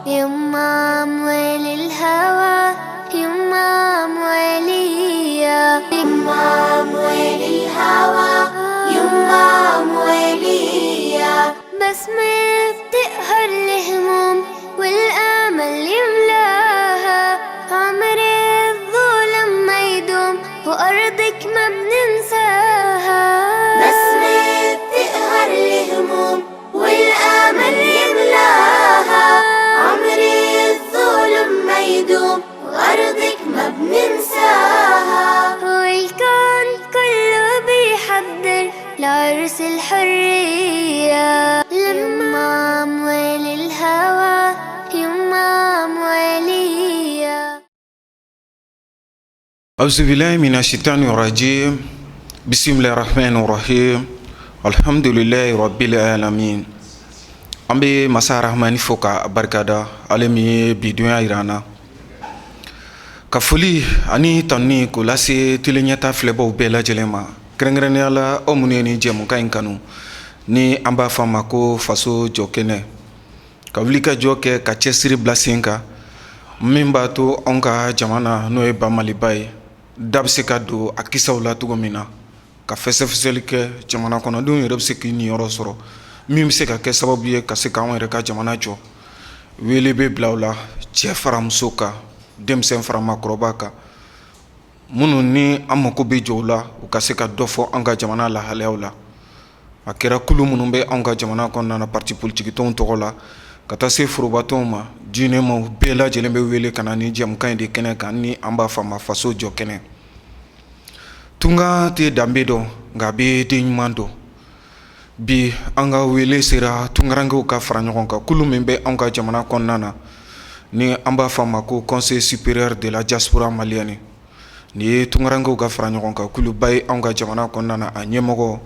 يما أموال الهوى يما أموالية يما أموال الهوى يما أموالية بسمة بتقهر الهموم والأمل يملاها عمري الظلم ما يدوم وأرضك ما بننساها بسمة بتقهر الهموم والأمل يملاها عمري الظلم ما يدوم وأرضك ما بننساها والكون كله بيحضر لعرس الحرية يما أموال الهوى يما أموالية. أعوذ بالله من الشيطان الرجيم. بسم الله الرحمن الرحيم. الحمد لله رب العالمين. Ambe masa rahmani foka barkada alemi bidunya irana kafuli ani tanni ko lase tilenyata flebo bela jelema krengrene ala omuneni jemu kain kanu ni amba fama ko faso jokene kavlika joke ka chesiri blasinka mimba to onka jamana no e ba malibai dabse kadu akisa wala tugomina ka fesefselike jamana kono dun yerebse kini yoro soro min bɛ se ka kɛ sababu ye ka se k'anw yɛrɛ ka jamana jɔ wele bɛ bila o la cɛ fara muso kan denmisɛn fara maakɔrɔba kan minnu ni an mako bɛ jɔ o la u ka se ka dɔ fɔ an ka jamana lahalayaw la a kɛra kulu minnu bɛ anw ka jamana kɔnɔna na parti politique tɔnw tɔgɔ la ka taa se forobatɔnw ma diinɛmaw bɛɛ lajɛlen bɛ wele ka na ni jɛmukan in de kɛnɛ kan ni an b'a fɔ a ma faso jɔ kɛnɛ tunga tɛ danbe dɔn nka a bɛ den ɲuman dɔn bi an ka wele sera tungarankew ka fara ɲɔgɔn kan kulu min bɛ anw ka jamana kɔnɔna na ni an b'a fɔ a ma ko conseil supérieur de la diaspora malienne ni ye tungarankew ka fara ɲɔgɔn kan kuluba ye anw ka jamana kɔnɔna na a ɲɛmɔgɔ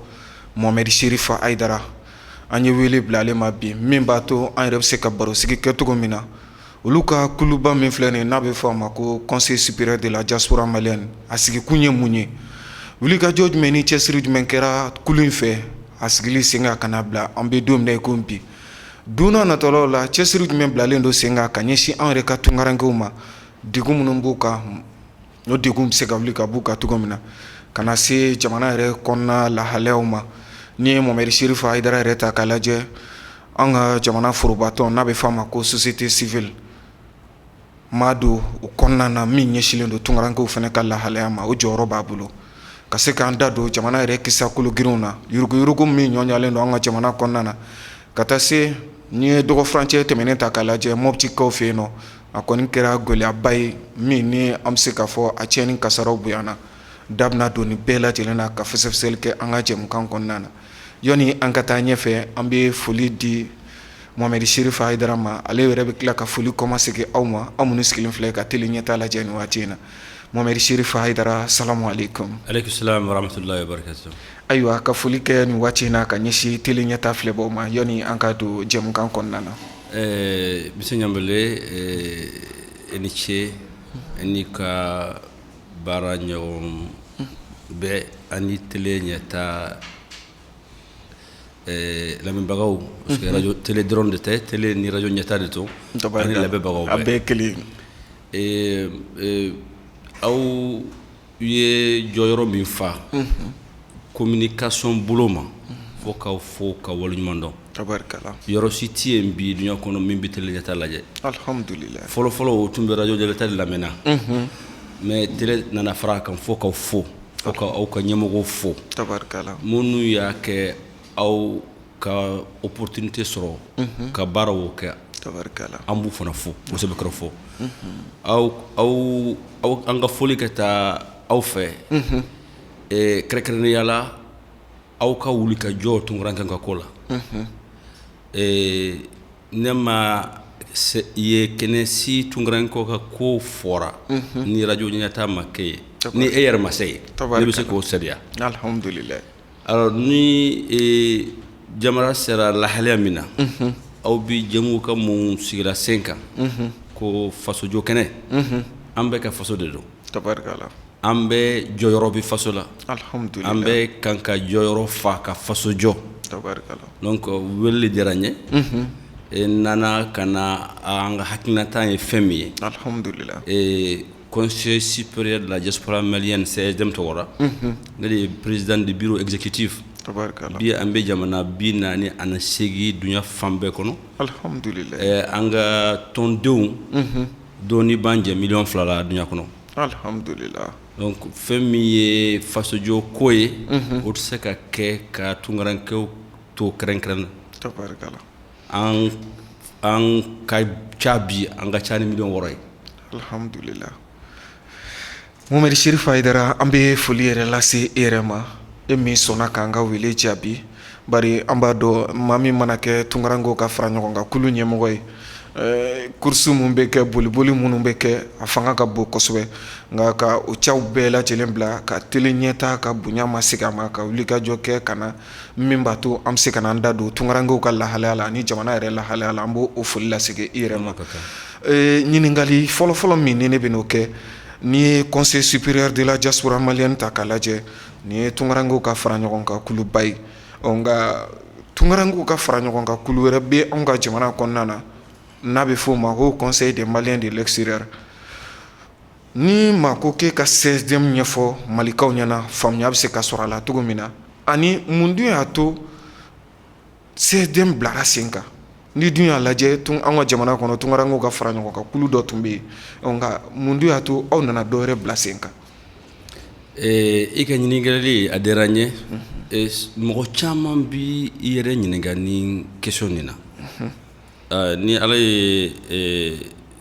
Mohamed Sherifa Aidara an ye wele bila ale ma bi min b'a to an yɛrɛ bɛ se ka barosigi kɛ cogo min na olu ka kuluba min filɛ nin ye n'a bɛ fɔ a ma ko conseil supérieur de la diaspora malienne a sigikun ye mun ye wulikajɔ jumɛn ni cɛsiri jumɛn kɛra kulu in fɛ a sigili sen kan ka na bila an bɛ don min na i ko bi don n'a nataw la cɛsiri jumɛn bilalen don sen kan ka ɲɛsin an yɛrɛ ka tungarankew ma degun minnu b'u kan o degun bɛ se ka wuli ka b'u kan cogo min na ka na se jamana yɛrɛ kɔnɔna lahalayaw ma ni ye Mohamed Sherifa Aidara yɛrɛ ta k'a lajɛ an ka jamana forobatɔn n'a bɛ fɔ a ma ko société civile maa don o kɔnɔna na min ɲɛsinnen don tungarankew fana ka lahalaya ma o jɔyɔrɔ b'a bolo ka se k'an da don jamana yɛrɛ kisa kolo girinw na yuruguyurugu min ɲɔɲalen don an ka jamana kɔnɔna na ka taa se ni ye dɔgɔ furancɛ tɛmɛnen ta k'a lajɛ mɔbitikaw fɛ yen nɔ a kɔni kɛra gɛlɛyaba ye min ni an bɛ se k'a fɔ a tiɲɛni kasaraw bonyana da bɛna don nin bɛɛ lajɛlen na ka fɛsɛfɛsɛli kɛ an ka jɛmukan kɔnɔna na yanni an ka taa ɲɛfɛ an bɛ foli di Mohamed Sherifa Aidara ma ale yɛrɛ bɛ tila ka foli kɔmasegin aw ma aw minnu sigilen filɛ ka teli ɲɛtaa lajɛ nin waati in na Mohamed Sherifa Aidara salamu alaikum. Aleykum salam wa rahmatullahi wa barakatuh. Ayiwa ka foli kɛ nin waati in na ka ɲɛsin teli ɲɛtaa filɛbaw ma yanni an ka don jɛmukan kɔnɔna na. Monsieur Ɲambele i ni ce ani ka baara ɲɔgɔn bɛɛ ani tele ɲɛtaa lamɛnbagaw parce que radio télé dɔrɔn de tɛ télé ni radio ɲɛtaa de to ani lamɛnbagaw bɛɛ. A bɛɛ kelen. aw ye jɔyɔrɔ min fa communication bolo ma fo k'aw fo ka waleɲuman dɔn tabarikala yɔrɔ si tɛ yen bi duɲa kɔnɔ min bɛ télé ɲɛtaa lajɛ alhamdulillah fɔlɔfɔlɔ o tun bɛ radio ɲɛtaa de lamɛnna mais télé nana fara a kan fo k'aw fo fo k'aw ka ɲɛmɔgɔw fo tabarikala minnu y'a kɛ aw ka opportunité sɔrɔ ka baaraw kɛ tabarikala an b'u fana fo kosɛbɛ kɔrɔ fo aw an ka foli ka taa aw fɛ kɛrɛnkɛrɛnnenya la aw ka wuli ka jɔ tunkaranke ka ko la ne ma ye kɛnɛ si tunkaranke ka ko fɔra ni radio ɲɛtaa ma kɛ ye ni e yɛrɛ ma se ye ne bɛ se k'o sariya alhamdulillah alors ni jamana sera lahalaya min na aw bi jɛmu ka mun sigira sen kan ko fasojɔ kɛnɛ an bɛ ka faso de don tabarikala an bɛ jɔyɔrɔ bi faso la alhamdulillah an bɛ kan ka jɔyɔrɔ fa ka faso jɔ tabarikala donc wele diyara n ye nana kana an ka hakilinata ye fɛn min ye alhamdulillah Conseil supérieur de la diaspora malienne CSDM tɔgɔra ne de ye président du bureau exécutif tabarakallah bi an bɛ jamana 48 dunya fan bɛɛ kɔnɔ alhamdulillah an ka tɔndenw dɔɔni b'an jɛ miliyɔn 2 la dunya kɔnɔ alhamdulillah donc fɛn min ye fasojɔ ko ye o tɛ se ka kɛ ka tunkarankew to kɛrɛnkɛrɛn na tabarakallah an ka ca bi an ka ca ni miliyɔn 6 ye alhamdulillah Mohamed Cherif Haidara an bɛ foli yɛrɛ lase e yɛrɛ ma e min sɔnna k'an ka wele jaabi bari an b'a dɔn maa min mana kɛ tunkarankew ka fara ɲɔgɔn kan kulu ɲɛmɔgɔ ye kursu mun bɛ kɛ boliboli minnu bɛ kɛ a fanga ka bon kosɛbɛ nka ka o caw bɛɛ lajɛlen bila ka tele ɲɛta ka bonya ma segin a ma ka wulikajɔ kɛ ka na min b'a to an bɛ se ka na an da don tunkarankew ka lahalaya la ani jamana yɛrɛ lahalaya la an b'o foli lase i yɛrɛ ma ɲininkali fɔlɔfɔlɔ min ni ne bɛ n'o kɛ ni ye Conseil supérieur de la diaspora malienne ta k'a lajɛ ni ye tunkarankew ka fara ɲɔgɔn kan kuluba ye nka tunkarankew ka fara ɲɔgɔn kan kulu wɛrɛ bɛ anw ka jamana kɔnɔna na n'a bɛ f'o ma ko Conseil des Maliens de l'extérieur ni maa ko k'e ka CSDM ɲɛfɔ malikaw ɲɛna faamuya bɛ se ka sɔrɔ a la cogo min na ani mun dun y'a to CSDM bilara sen kan ni dun y'a lajɛ an ka jamana kɔnɔ tunkarankew ka fara ɲɔgɔn kan kulu dɔ tun bɛ yen nka mun dun y'a to aw nana dɔ wɛrɛ bila sen kan i ka ɲininkali a diyara n ye mɔgɔ caman bi i yɛrɛ ɲininka ni question nin na ni ala ye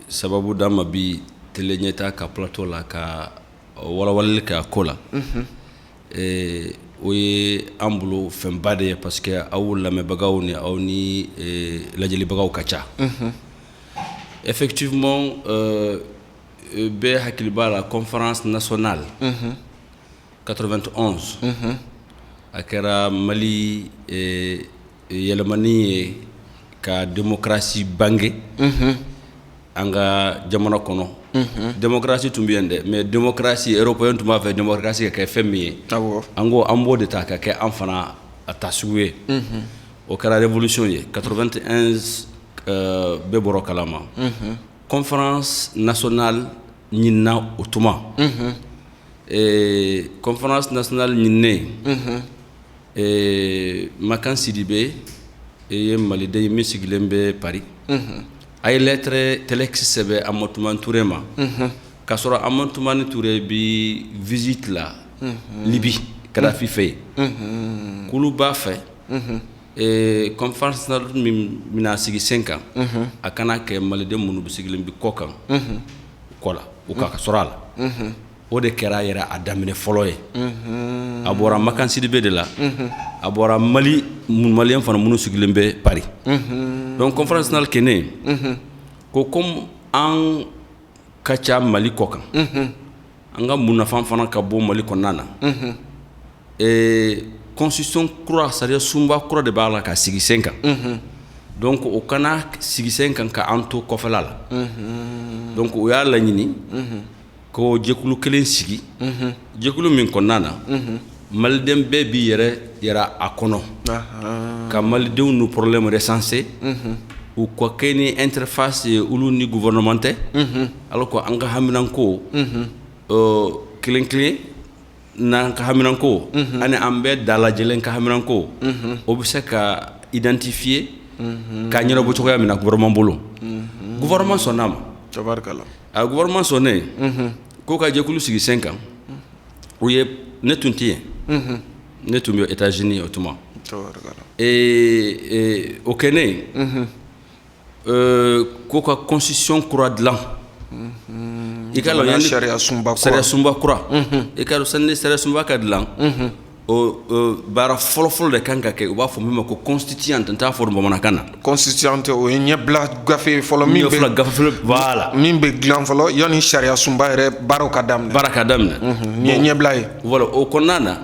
sababu d'an ma bi tele ɲɛta ka plateau la ka walawalali kɛ a ko la o ye an bolo fɛnba de ye parce que aw lamɛnbagaw ni aw ni lajɛlibagaw ka ca effectivement bɛɛ hakili b'a la conférence nationale 91 a kɛra Mali yɛlɛmani ye ka démocratie bange an ka jamana kɔnɔ démocratie tun bɛ yen dɛ mais démocratie européenne tun b'a fɛ démocratie ka kɛ fɛn min ye an ko an b'o de ta ka kɛ an fana a ta sugu ye o kɛra révolution ye 91 bɛɛ bɔra kalama conférence nationale ɲinina o tuma conférence nationale ɲininen Makan Sidibe ye maliden ye min sigilen bɛ Paris a ye lettre telex sɛbɛn Amatuma Ture ma k'a sɔrɔ Amatuma Ture bi visite la Libi Kadhafi fɛ yen k'olu b'a fɛ conférence nationale min bɛna sigi sen kan a kana kɛ maliden minnu bɛ sigilen bɛ kɔ kan kɔ la u ka sɔrɔ a la o de kɛra yɛrɛ a daminɛ fɔlɔ ye a bɔra Makan Sidibe de la a bɔra malien fana minnu sigilen bɛ Paris donc conférence nationale kɛnen ko comme an ka ca Mali kɔ kan an ka munafan fana ka bɔ Mali kɔnɔna na constitution kura sariya sunba kura de b'a la ka sigi sen kan donc o kana sigi sen kan ka an to kɔfɛla la donc o y'a laɲini ko jɛkulu kelen sigi jɛkulu min kɔnɔna na maliden bɛɛ bi yɛrɛ yɛrɛ a kɔnɔ ka malidenw n'u problème recenser u ka kɛ ni interface ye olu ni gouvernement tɛ alors que an ka haminanko kelen kelen n'an ka haminanko ani an bɛɛ dalajɛlen ka haminanko o bɛ se ka identifier k'a ɲɛnabɔ cogoya min na gouvernement bolo gouvernement sɔnn'a ma a gouvernement sɔnnen ko ka jɛkulu sigi sen kan u ye ne tun tɛ yen ne tun bɛ États-Unis o tuma o kɛlen ko ka constitution kura dilan i ka dɔn sariya sunba kura i ka dɔn sani sariya sunba ka dilan o baara fɔlɔfɔlɔ de kan ka kɛ u b'a fɔ min ma ko constituant n t'a fɔ bamanankan na constituant o ye ɲɛbila gafe fɔlɔ min bɛ dilan fɔlɔ yanni sariya sunba yɛrɛ baaraw ka daminɛ nin ye ɲɛbila ye voilà o kɔnɔna na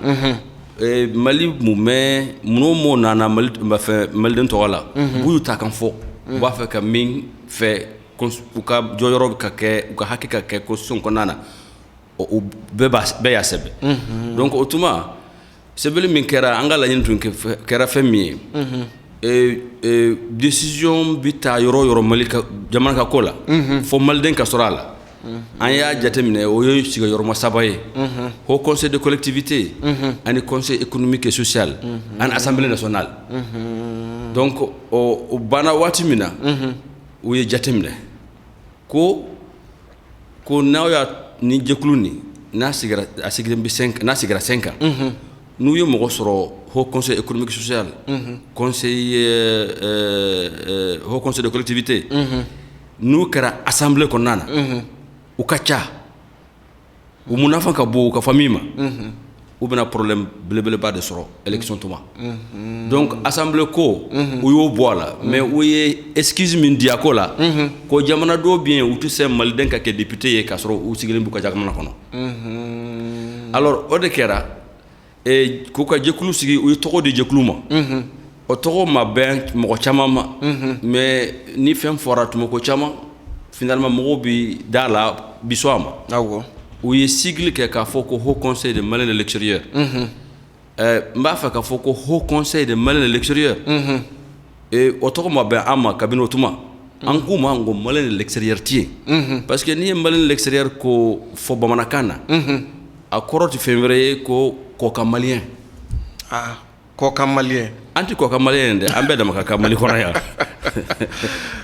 Mali minnu nana maliden tɔgɔ la u y'u ta kan fɔ u b'a fɛ ka min fɛ u ka jɔyɔrɔ ka kɛ u ka hakɛ ka kɛ constitution kɔnɔna na o bɛɛ y'a sɛbɛn donc o tuma sɛbɛnni min kɛra an ka laɲini tun kɛra fɛn min ye décision bi ta yoro Mali ka jamana ka kola fo malden ka sorala an y'a jateminɛ o ye sigiyɔrɔma saba ye Haut Conseil de collectivité ani Conseil économique et social ani Assemblée nationale donc o banna waati min na u ye jateminɛ ko n'aw y'a ni jɛkulu ni n'a sigira 5 ans n'u ye mɔgɔ sɔrɔ Haut Conseil économique et social Conseil Haut Conseil de collectivité n'u kɛra Assemblée kɔnɔna na u ka ca u munafan ka bon u ka famille ma u bɛna problème belebeleba de sɔrɔ élection tuma donc Assemblée ko u y'o bɔ a la mais u ye excuse min di a ko la ko jamana dɔw bɛ yen u tɛ se maliden ka kɛ député ye k'a sɔrɔ u sigilen b'u ka jamana kɔnɔ alors o de kɛra k'u ka jɛkulu sigi u ye tɔgɔ di jɛkulu ma o tɔgɔ ma bɛn mɔgɔ caman ma mais ni fɛn fɔra tuma ko caman finalement mɔgɔw bi da la bi sɔn a ma awɔ u ye sigle kɛ k'a fɔ ko Haut Conseil de Maliens de l'extérieur n b'a fɛ k'a fɔ ko Haut Conseil de Maliens de l'extérieur o tɔgɔ ma bɛn an ma kabini o tuma an k'u ma ko Maliens de l'extérieur ti yen parce que n'i ye Maliens de l'extérieur ko fɔ bamanankan na a kɔrɔ tɛ fɛn wɛrɛ ye ko kɔkan malien kɔkan malien an tɛ kɔkan malien dɛ an bɛɛ dama ka kan Mali kɔnɔ yan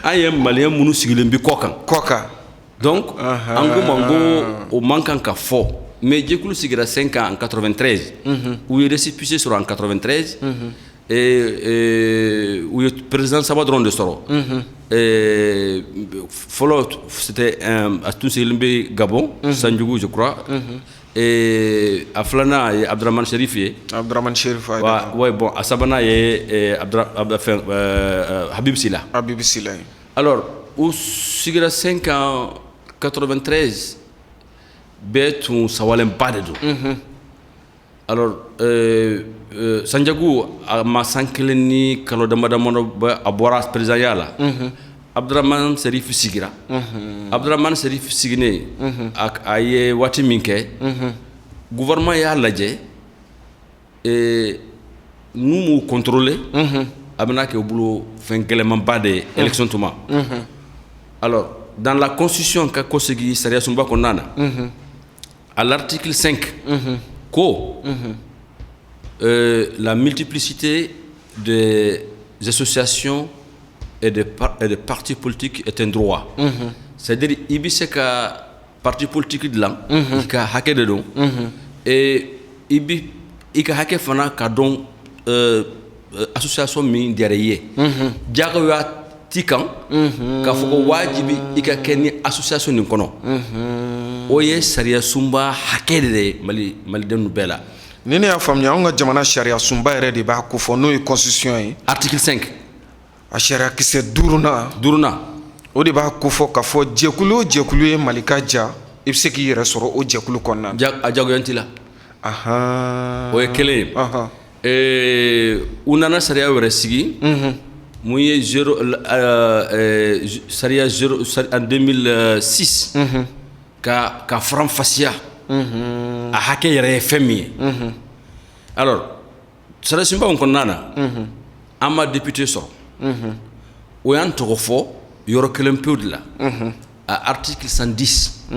an ye malien minnu sigilen bi kɔkan donc an ko ma ko o man kan ka fɔ mais jɛkulu sigira 5 ans en 93 u ye récépissé sɔrɔ en 93 u ye président saba dɔrɔn de sɔrɔ fɔlɔ c'était a tun sigilen bɛ Gabon Sanjugu je crois a filanan ye Abdramane Cherif ye ouais bon a sabanan ye Habib Sila alors u sigira 5 ans 93 bɛɛ tun sawalenba de don alors Sanjagu a ma san kelen ni kalo damadamani a bɔra présidentiya la Abdramane Cherif sigira Abdramane Cherif sigine a ye waati min kɛ gouvernement y'a lajɛ n'u m'u contrôler a bɛna kɛ u bolo fɛn gɛlɛmanba de élection tuma alors dans la constitution ka kosegi sariya sunba kɔnɔna na à l'article 5 ko la multiplicité des associations et de partis politiques est un droit c'est-à-dire i bɛ se ka parti politique dilan i ka hakɛ de dɔn et i ka hakɛ fana ka dɔn association min diyara i ye jagoya ti kan k'a fɔ ko wajibi i ka kɛ ni association nin kɔnɔ o ye sariya sunba hakɛ de ye malidenw bɛɛ la ni ne y'a faamuya anw ka jamana sariya sunba yɛrɛ de b'a ko fɔ n'o ye constitution ye article 5 a sariya kisɛ duurunan o de b'a ko fɔ k'a fɔ jɛkulu o jɛkulu ye Mali ka ja i bɛ se k'i yɛrɛ sɔrɔ o jɛkulu kɔnɔna na a jagoya t'i la o ye kelen ye u nana sariya wɛrɛ sigi mun ye sariya en 2006 ka faranfasiya a hakɛ yɛrɛ ye fɛn min ye alors sariya sunba in kɔnɔna na an ma député sɔrɔ o y'an tɔgɔ fɔ yɔrɔ kelen pewu de la à article 110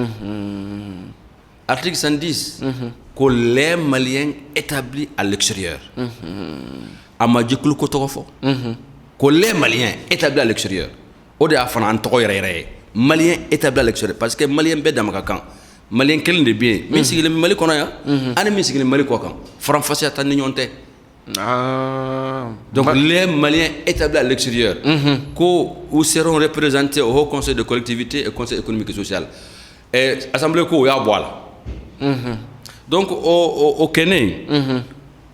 article 110 ko les Maliens établis à l'extérieur a ma jɛkulu ko tɔgɔ fɔ ko les Maliens établis à l'extérieur o de y'a fana an tɔgɔ yɛrɛ yɛrɛ ye Maliens établis à l'extérieur parce que Malien bɛɛ dama ka kan Malien kelen de bɛ yen min sigilen bɛ Mali kɔnɔ yan ani min sigilen Mali kɔ kan faranfasiya t'an ni ɲɔgɔn tɛ donc les Maliens établis à l'extérieur ko où seront représentés au Haut Conseil de collectivité et Conseil économique et social et Assemblée ko o y'a bɔ a la donc o kɛnɛ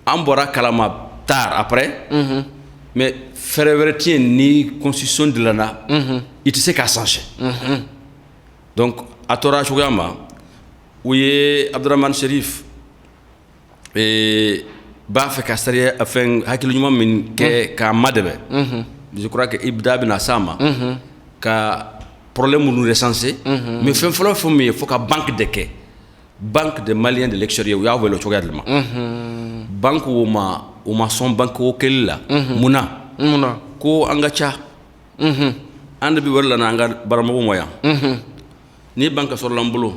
an bɔra kalama tard après mais fɛrɛ wɛrɛ tɛ yen ni constitution dilanna i tɛ se k'a changer donc a tora cogoya ma u ye Abdramane Cherif b'a fɛ ka sariya fɛn hakili ɲuman min kɛ k'a madɛmɛ je crois que i da bɛna s'a ma ka problème minnu recenser mais fɛn fɔlɔ fɛn min ye fo ka banque de kɛ banque des Maliens de l'extérieur u y'a wele o cogoya de ma banque o ma sɔn banque o kɛli la munna Munna ko an ka ca an de bɛ wari la n'an ka baramɔgɔw ma yan ni banque sɔrɔla an bolo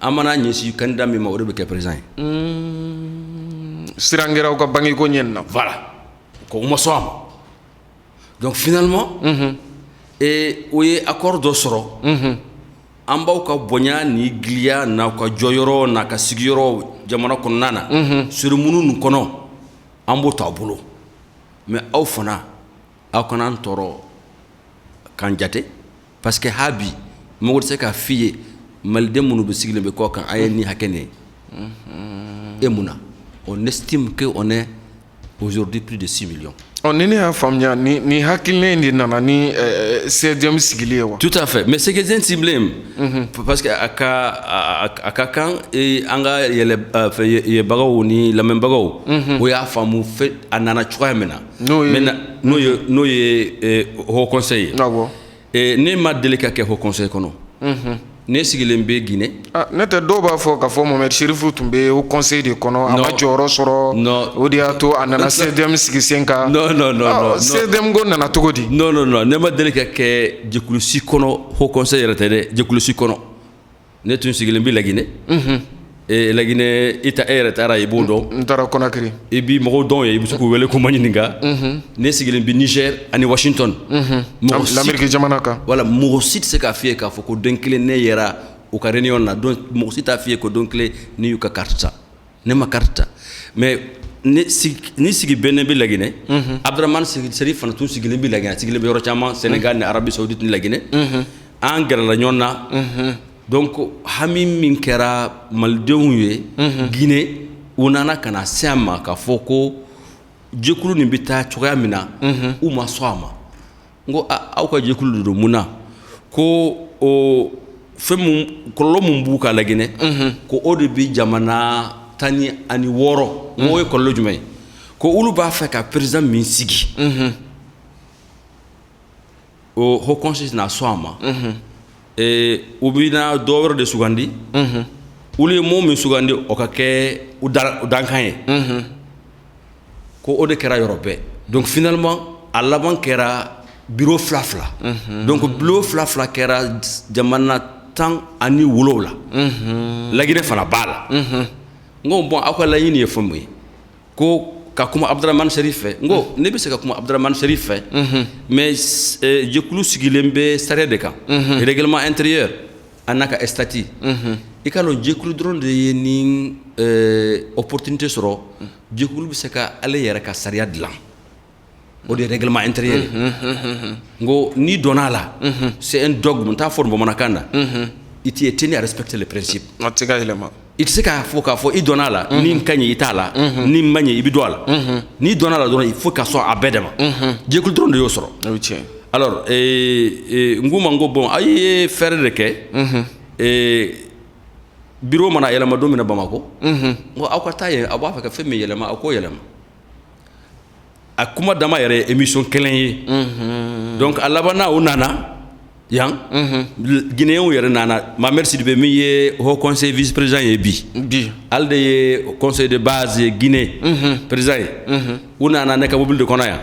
an mana ɲɛsin candidat min ma o de bɛ kɛ président ye siran kɛra aw ka banque ko ɲɛni na voilà ko u ma sɔn a ma donc finalement o ye accord dɔ sɔrɔ an b'aw ka bonya ni giliya n'aw ka jɔyɔrɔ n'a ka sigiyɔrɔ jamana kɔnɔna na surumunu nin kɔnɔ an b'o t'aw bolo mais aw fana aw kana an tɔɔrɔ k'an jate parce que habi mɔgɔ tɛ se k'a f'i ye maliden minnu bɛ sigilen bɛ kɔ kan a ye nin hakɛ nin ye e mun na on estime que on est aujourd'hui plus de 6 millions. ni ne y'a faamuya ni hakilina in de nana ni CDM sigili ye wa. Tout à fait mais CDM ciblé parce que a ka kan an ka yɛlɛbagaw ni lamɛnbagaw o y'a faamu fɛ a nana cogoya min na n'o ye haut conseil ye ne ma deli ka kɛ haut conseil kɔnɔ ne sigilen bɛ Guinée. ne tɛ dɔw b'a fɔ k'a fɔ Mohamed Cherifu tun bɛ haut conseil de kɔnɔ a ma jɔyɔrɔ sɔrɔ o de y'a to a nana CDM sigi sen kan. non CDM ko nana cogo di. non ne ma deli ka kɛ jɛkulusi kɔnɔ haut conseil yɛrɛ tɛ dɛ jɛkulusi kɔnɔ ne tun sigilen bɛ Laginɛ Laginɛ e yɛrɛ taara i b'o dɔn. n taara Conakry. i bi mɔgɔw dɔn ye i bɛ se k'u wele ko ma ɲininka ne sigilen bɛ Niger ani Washington. l'Amérique jamana kan. voilà mɔgɔ si tɛ se k'a f'i ye k'a fɔ ko don kelen ne yɛrɛ u ka réunion na donc mɔgɔ si t'a f'i ye ko don kelen ne y'u ka carte ta ne ma carte ta mais ni sigi bɛ ne bɛ Laginɛ Abdramane Serif fana tun sigilen bɛ Laginɛ a sigilen bɛ yɔrɔ caman Sénégal ni Arabie Saoudite ni Laginɛ an gɛrɛla ɲɔgɔn na donc hami min kɛra malidenw ye Guinée u nana ka na se a ma k'a fɔ ko jɛkulu nin bɛ taa cogoya min na u ma sɔn a ma n ko aw ka jɛkulu de don mun na ko o fɛn mun kɔlɔlɔ mun b'u ka Laginɛ ko o de bɛ jamana 16 n'o ye kɔlɔlɔ jumɛn ye ko olu b'a fɛ ka président min sigi o haut conseil n'a sɔn a ma u bɛna dɔ wɛrɛ de sugandi olu ye mɔgɔ min sugandi o ka kɛ u dankan ye ko o de kɛra yɔrɔ bɛɛ donc finalement a laban kɛra bureau fila donc bureau fila kɛra jamana 17 la Laginɛ fana b'a la n ko bon aw ka laɲini ye fɛn mun ye ko ka kuma Abdramane Serif fɛ n ko ne bɛ se ka kuma Abdramane Serif fɛ mais jɛkulu sigilen bɛ sariya de kan règlement intérieur a n'a ka statut i ka dɔn jɛkulu dɔrɔn de ye ni opportunité sɔrɔ jɛkulu bɛ se ka ale yɛrɛ ka sariya dilan o de ye règlement intérieur n ko n'i donn'a la c'est un dogme n t'a fɔ bamanankan na i t'es tenu à respecter les principes. a tɛ se ka yɛlɛma. i tɛ se k'a fɔ k'a fɔ i donn'a la ni ka ɲɛ i t'a la ni ma ɲɛ i bɛ don a la n'i donn'a la dɔrɔn il faut ka sɔn a bɛɛ de ma jɛkulu dɔrɔn de y'o sɔrɔ. o ye tiɲɛ. alors n ko ma n ko bon a ye fɛɛrɛ de kɛ bureau mana yɛlɛma don min na Bamako n ko aw ka taa yen a b'a fɛ ka fɛn min yɛlɛma aw k'o yɛlɛma a kuma dama yɛrɛ ye émission kelen ye donc a labanna o nana yan Guinéens yɛrɛ nana Mamɛd Sidibé min ye haut conseil vice président ye bi ale de ye conseil de base ye Guinée président ye u nana ne ka mobile de kɔnɔ yan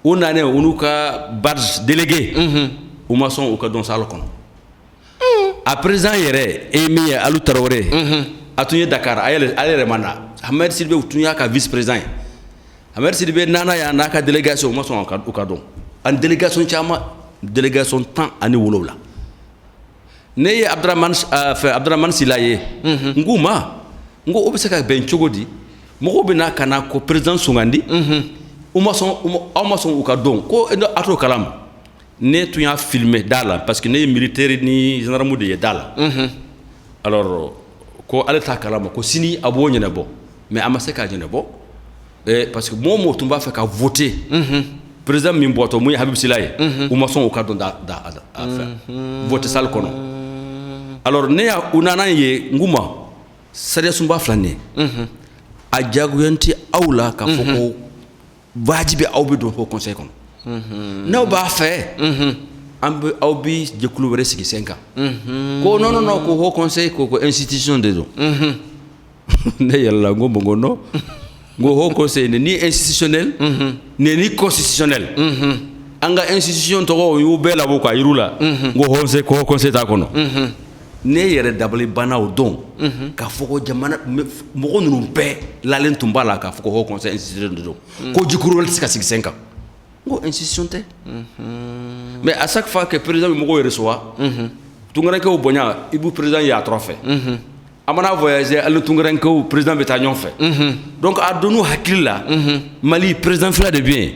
u nanen u n'u ka badge délégué u ma sɔn u ka don salle kɔnɔ a président yɛrɛ e min ye Alu Tarawele a tun ye Dakar ale yɛrɛ ma na Mamɛd Sidibé tun y'a ka vice président ye Mamɛd Sidibé nana yan n'a ka délégation u ma sɔn u ka don ani délégation caman délégation 17 ne ye Abdramane Sila ye n k'u ma n ko o bɛ se ka bɛn cogo di mɔgɔw bɛ na ka na ko président sugandi aw ma sɔn u ka don ko a t'o kalama ne tun y'a filmé da la parce que ne ye militaire ni gendarme de ye da la alors ko ale t'a kalama ko sini a b'o ɲɛnabɔ mais a ma se k'a ɲɛnabɔ parce que mɔgɔ o mɔgɔ tun b'a fɛ ka voter président min bɔtɔ mun ye Habib Sila ye u ma sɔn u ka don vote salle kɔnɔ alors u nana ye n k'u ma sariya sunba fila nin ye a diyagoyalen tɛ aw la k'a fɔ ko wajibi aw bɛ don haut conseil kɔnɔ n'aw b'a fɛ aw bi jɛkulu wɛrɛ sigi sen kan ko non ko haut conseil ko institution de don ne yɛlɛla n ko bon non ngo Haut Conseil ni institutionnel ni constitutionnel anga institution to go yu bela bo ka irula ngo Haut Conseil ta kono ne yere dabali bana o don ka foko jamana mo nunu pe la len tumbala ka foko Haut Conseil institutionnel do ko jikuru sika 5 ans ngo institution te mais à chaque fois que président mo go reçoit tungara ke o bonya ibu président ya trophée amana voyager al tungara ke o président beta nyon fait donc a donu hakilla Mali président fla de bien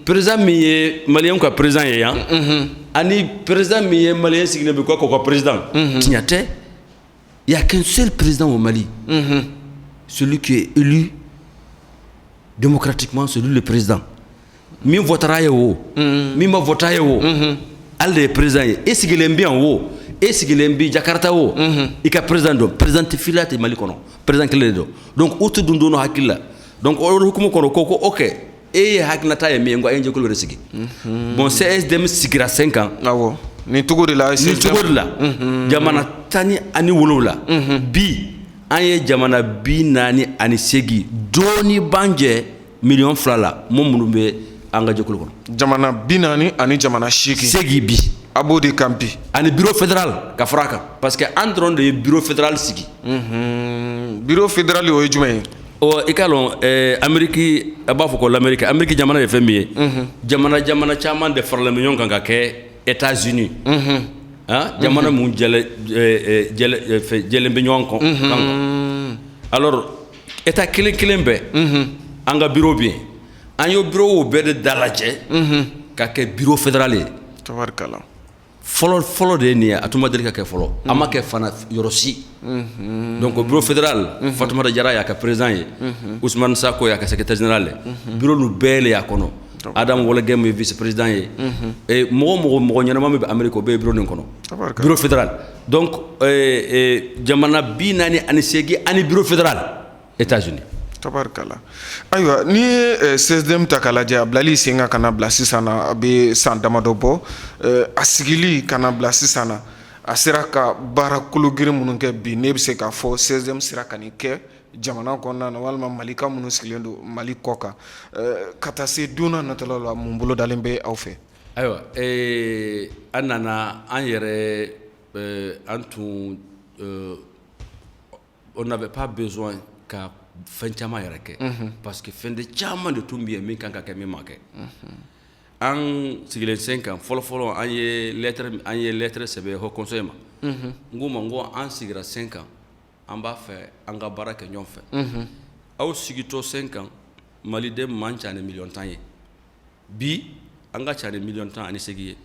président mi malien ko président ya ani président mi malien signe be ko président tignate il y a qu'un seul président au Mali celui qui est élu démocratiquement, celui le président mi votera yo mi ma votera yo al de président et si il bien wo et si il bien Jakarta wo et ka président filate Mali kono président keledo donc outu dundo no hakilla donc o hukumu kono koko OK et haknata e mi ngo enje ko resigi bon CSDM sigira 5 ans awo ni tugo de la jamana tani ani wolula bi anye jamana bi nani ani segi doni banje million flala momunu be anga jokul kono jamana binani ani jamana shiki segi bi abodi kampi ani bureau fédéral ka fraka parce que andron de bureau fédéral sigi bureau fédéral o jume o ikalon ameriki abafo ko l'amérique ameriki jamana de femier jamana chaman de farlame nyon kanga ke États-Unis hein jamana mun jele be nyon ko alors état kilembe anga bureau bien anyo bureau be de dalaje ka ke bureau fédéral tabarkala follow de ni atuma delika ke follow amake fana yorosi donc bureau fédéral Fatoumata Diarra ya ka président Ousmane Sako ya ka secrétaire général bureau nu bele ya kono Adam wala gem vice président et mo nyama be Amerique be bureau nin kono bureau fédéral donc jamana bi nani ani segi ani bureau fédéral États-Unis tabarkala aywa ni CSDM takalaje ablali singa kana blasi sana be sandamado bo asigili kana blasi sana asiraka barakulu gire mununke bi ne bise ka fo CSDM siraka ni ke jamana konna na walma malika munu silendo mali koka kata se duna natalo mumbulo dalembe awfe aywa anana an yere antu on n'avait pas besoin ka fenchama yarake parce que fin de chama de tumbi mi kanka ke mi make an sigile 5 ans folo an ye lettre sebe Haut Conseil ma nguma ngo an sigira 5 ans an ba fe an ga baraka nyon fe aw sigito 5 ans Mali dem manchane million tan ye bi an ga chane million tan ani segiye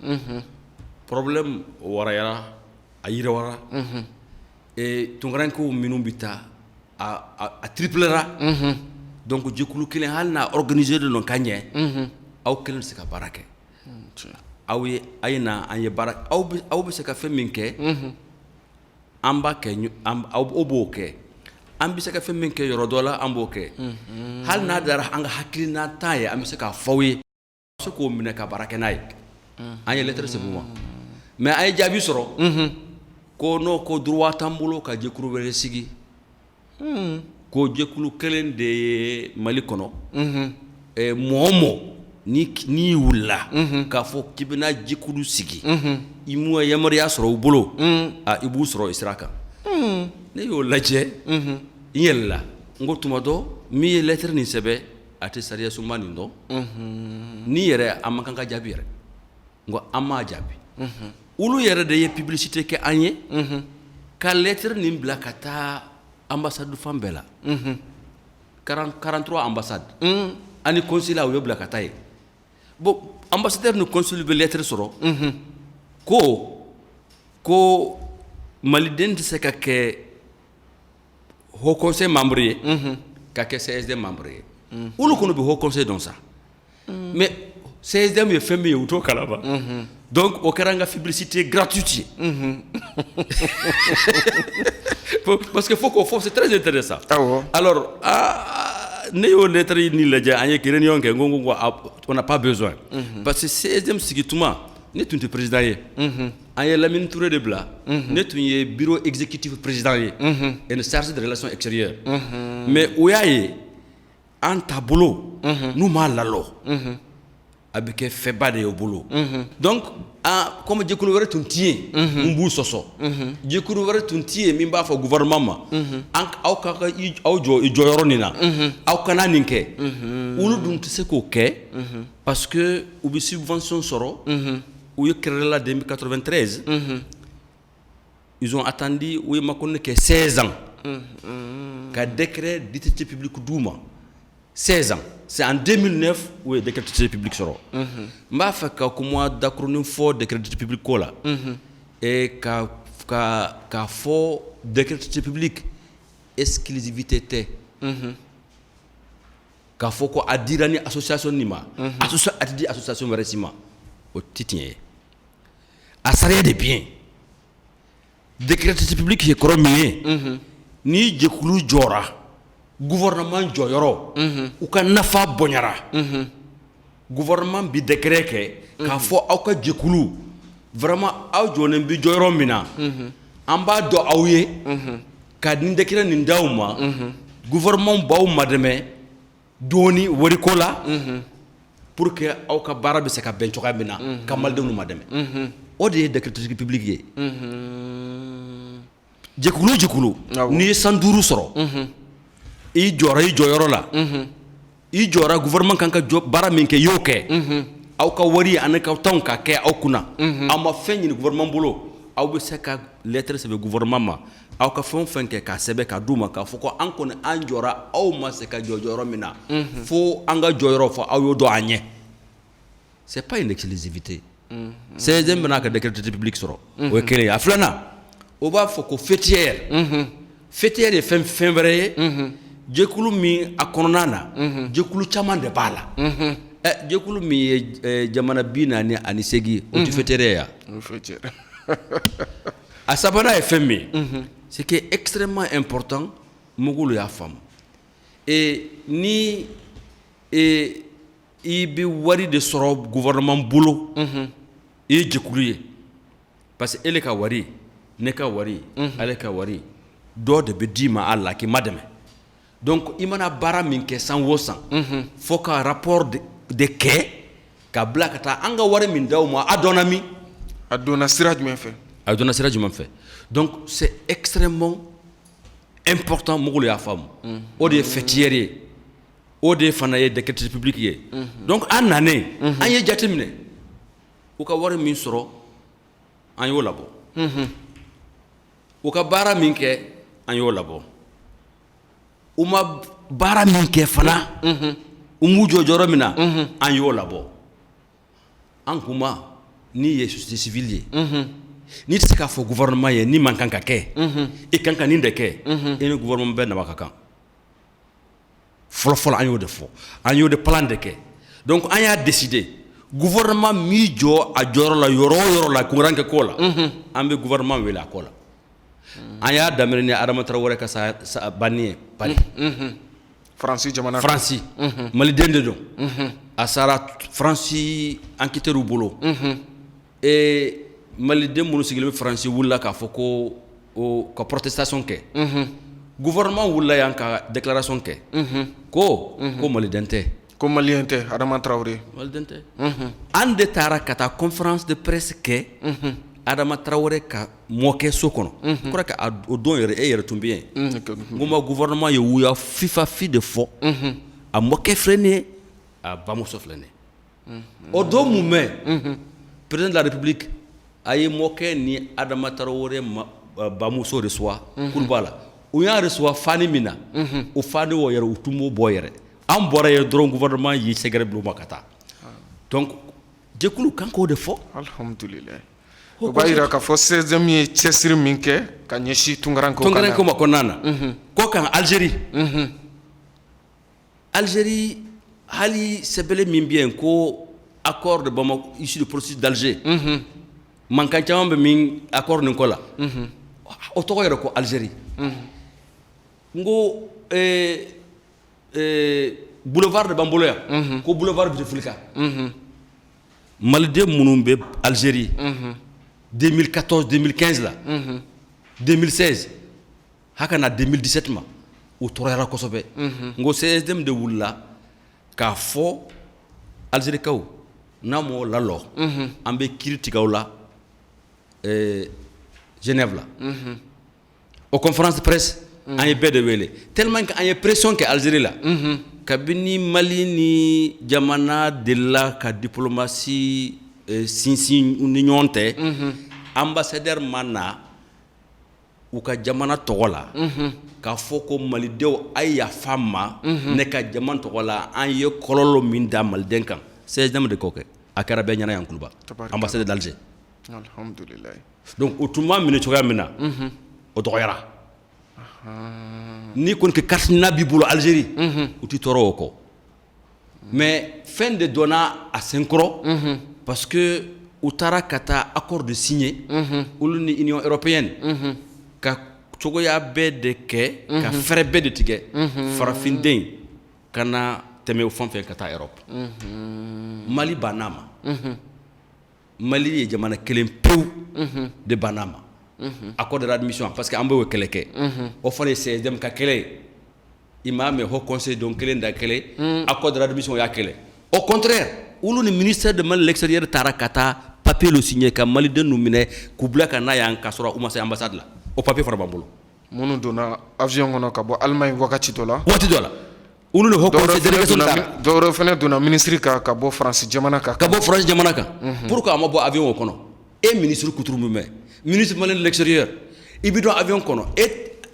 problème wara yara ayira wara et tungranko minumbita a triplera donc jikulu kilen halna organiser de non kanye aw kelen se ka barake aw ye ayna anye barak aw be se ka feminke amba ke aw oboke ambi se ka feminke yorodola amboke halna dara anga hakilina taye ambi se ka fawi se ko mine ka barake nay anye lettre se buma mais ay jabi soro ko no ko droit tambulo ka jikuru be sigi ko jekulu kelen de Mali kono momo ni wula ka fo kibina jekulu sigi imu yamariya soro bolo a ibu soro israka ne yo laje yella ngotuma do mi lettre ni sebe ate sariya sumani ndo ni yere amakanka jabi yere ngo amma jabi ulu yere de publicité ke anye ka lettre ni blakata ambassade Fambela 43 ambassades ani consulat o yobla katay bo ambassadeur no consul be lettre soro ko Mali den se ka ke Haut Conseil membre ka ke CSD membre ulu kono be Haut Conseil donc ça mais CSD me fait me auto kalaba donc au karanga publicité gratuite parce que faut qu'on fasse, c'est très intéressant. Alors néo lettre ni leja anye réunion ke ngongo on n'a pas besoin parce que CSDM sigituma ne tunte président ye anye Lamine Touré de Bla ne tunye bureau exécutif président ye et une charge de relations extérieures mais oyaye an taabolo n'u m'a lalɔ a bɛ kɛ fɛba de ye o bolo donc comme jɛkulu wɛrɛ tun ti yen mun b'u sɔsɔ jɛkulu wɛrɛ tun ti yen min b'a fɔ gouvernement ma aw ka aw jɔ jɔyɔrɔ nin na aw kana nin kɛ olu dun tɛ se k'o kɛ parce que u bɛ subvention sɔrɔ u ye créé la 2093 ils ont attendu u ye makɔnɔ kɛ 16 ans ka décret d'utilité publique d'u ma 16 ans. C'est en 2009 où le décret d'utilité publique sera. Je vais faire un d'acronyme fort décret d'utilité publique là. Et qu'à fort décret d'utilité publique exclusivité té. Qu'à fort quoi à dire une association nima. Association maritime. Au titien. À ça de bien. Décret d'utilité publique est corrompu. Ni jekulu jora. Gouvernement joyoro ou ka nafa bonyara gouvernement bi décret ke ka fo aw ka jekulu vraiment aw jonen bi joyoro mina an b'a do aw ye ka nin décret nin dawma gouvernement baw madame doni wari ko la pour que aw ka bara bi se ka ben coka mina ka maldenw madame o de décret public ye jekulu ni sanduru soro i jɔyɔrɔ la i jɔra gouvernement kan ka baara min kɛ y'o kɛ aw ka wari ani ka tɔnw ka kɛ aw kunna aw ma fɛn ɲini gouvernement bolo aw bɛ se ka lettre sɛbɛn gouvernement ma aw ka fɛn o fɛn kɛ k'a sɛbɛn k'a d'u ma k'a fɔ ko an kɔni an jɔra aw ma se ka jɔ jɔyɔrɔ min na fo an ka jɔyɔrɔ fɔ aw y'o dɔn an ɲɛ c'est pas une exclusivité 16e bɛna ka décret d'utilité publique sɔrɔ o ye kelen ye a filanan o b'a fɔ ko fêtière fêtière ye fɛn wɛrɛ ye jɛkulu min a kɔnɔna na jɛkulu caman de b'a la jɛkulu min ye jamana 48 o tɛ fêtière ya a sabanan ye fɛn min c'est que extrêmement important mɔgɔw y'a faamu ni i bɛ wari de sɔrɔ gouvernement bolo i ye jɛkulu ye parce que ele ka wari ne ka wari ale ka wari dɔ de bɛ d'i ma a la k'i ma dɛmɛ donc i mana baara min kɛ san o san fo ka rapport de kɛ ka bila ka taa an ka wari min d'aw ma a dɔnna min a donna sira jumɛn fɛ a donna sira jumɛn fɛ donc c'est extrêmement important mɔgɔw y'a faamu o de ye fêtière ye o de fana ye décret public ye donc an nanen an ye jate minɛ u ka wari min sɔrɔ an y'o labɔ u ka baara min kɛ an y'o labɔ u ma baara min kɛ fana u m'u jɔ jɔyɔrɔ min na an y'o labɔ an kuma ni ye société civile ye n'i tɛ se k'a fɔ gouvernement ye ni man kan ka kɛ i kan ka nin de kɛ i ni gouvernement bɛɛ nafa ka kan fɔlɔ-fɔlɔ an y'o de fɔ an y'o de plan de kɛ donc an y'a décider gouvernement m'i jɔ a jɔyɔrɔ la yɔrɔ o yɔrɔ la concurrent kɛ ko la an bɛ gouvernement wele a ko la an y'a daminɛ ni Adama Traoré ka sa banni ye Paris Faransi jamana Faransi maliden de don a sara Faransi enquêteur bolo maliden minnu sigilen bɛ Faransi wulila k'a fɔ ko ka protestation kɛ gouvernement wulila yan ka déclaration kɛ ko maliden tɛ ko malien tɛ Adama Traoré maliden tɛ an de taara ka taa conférence de presse kɛ Adama Traoré ka mɔkɛ so kɔnɔ kɔrɔ ka o don yɛrɛ e yɛrɛ tun bɛ yen n ko ma gouvernement ye wuya fifafi de fɔ a mɔkɛ filɛ nin ye a bamuso filɛ nin ye o don mun mɛn président de la république a ye mɔkɛ ni Adama Traoré bamuso reçoit Koulibaly la u y'a reçoit fani min na o fani o yɛrɛ u tun b'o bɔ yɛrɛ an bɔra yen dɔrɔn gouvernement y'i sɛgɛrɛ bila u ma ka taa donc jɛkulu kan k'o de fɔ alhamdulilayi o b'a yira k'a fɔ 16e ye cɛsiri min kɛ ka ɲɛsin tunkaran ko ma kɔnɔna na ko kan Algérie hali sɛbɛnlen min bɛ yen ko accord de Bamako issu du processus d'Alger mankan caman bɛ min accord nin ko la o tɔgɔ yɛrɛ ko Algérie n ko boulevard de b'an bolo yan ko boulevard Bouteflika maliden minnu bɛ Algérie 2014 2015 la 2016 haka na 2017 ma u tɔɔrɔyara kosɛbɛ n ko CSDM de wulila k'a fɔ Algérikaw n'a m'o lalɔ an bɛ kiiri tigɛ aw la Genève la o conférence de presse an ye bɛɛ de wele tellement que an ye pression kɛ Algérie la kabini Mali ni jamana delila ka diplomatie sinsin ni ɲɔgɔn tɛ ambassadeur ma na u ka jamana tɔgɔ la k'a fɔ ko malidenw a ye yafa n ma ne ka jamana tɔgɔ la an ye kɔlɔlɔ min da maliden kan CSDM de k'o kɛ a kɛra bɛɛ ɲɛna yan kuluba ambassadeur d'Alger alhamdulillah donc o tun b'a minɛ cogoya min na o dɔgɔyara ni kɔni que carte n'a b'i bolo Algérie u t'i tɔɔrɔ o kɔ mais fɛn de donna a sen kɔrɔ parce que u taara ka taa accord de signer olu ni Union européenne ka cogoya bɛɛ de kɛ ka fɛrɛ bɛɛ de tigɛ farafinden ka na tɛmɛ o fan fɛ ka taa Europe Mali banna a ma Mali ye jamana kelen pewu de banna a ma accord d'admission parce que an b'o kɛlɛ kɛ o fana ye CSDM ka kɛlɛ ye i m'a mɛn haut conseil don kelen da kɛlɛ accord d'admission y'a kɛlɛ au contraire olu ni ministère de Mali l'extérieur taara ka taa papier lo signer ka maliden nu minɛ k'u bila ka na yan ka sɔrɔ u ma se ambassade la o papier fana b'an bolo minnu donna avion kɔnɔ ka bɔ Allemagne wagati dɔ la olu le haut conseil délégation taara dɔwɛrɛ fana donna ministre kan ka bɔ France jamana kan pourquoi a ma bɔ avion o kɔnɔ e ministre kuturu min bɛ ministre malien de l'extérieur i bi don avion kɔnɔ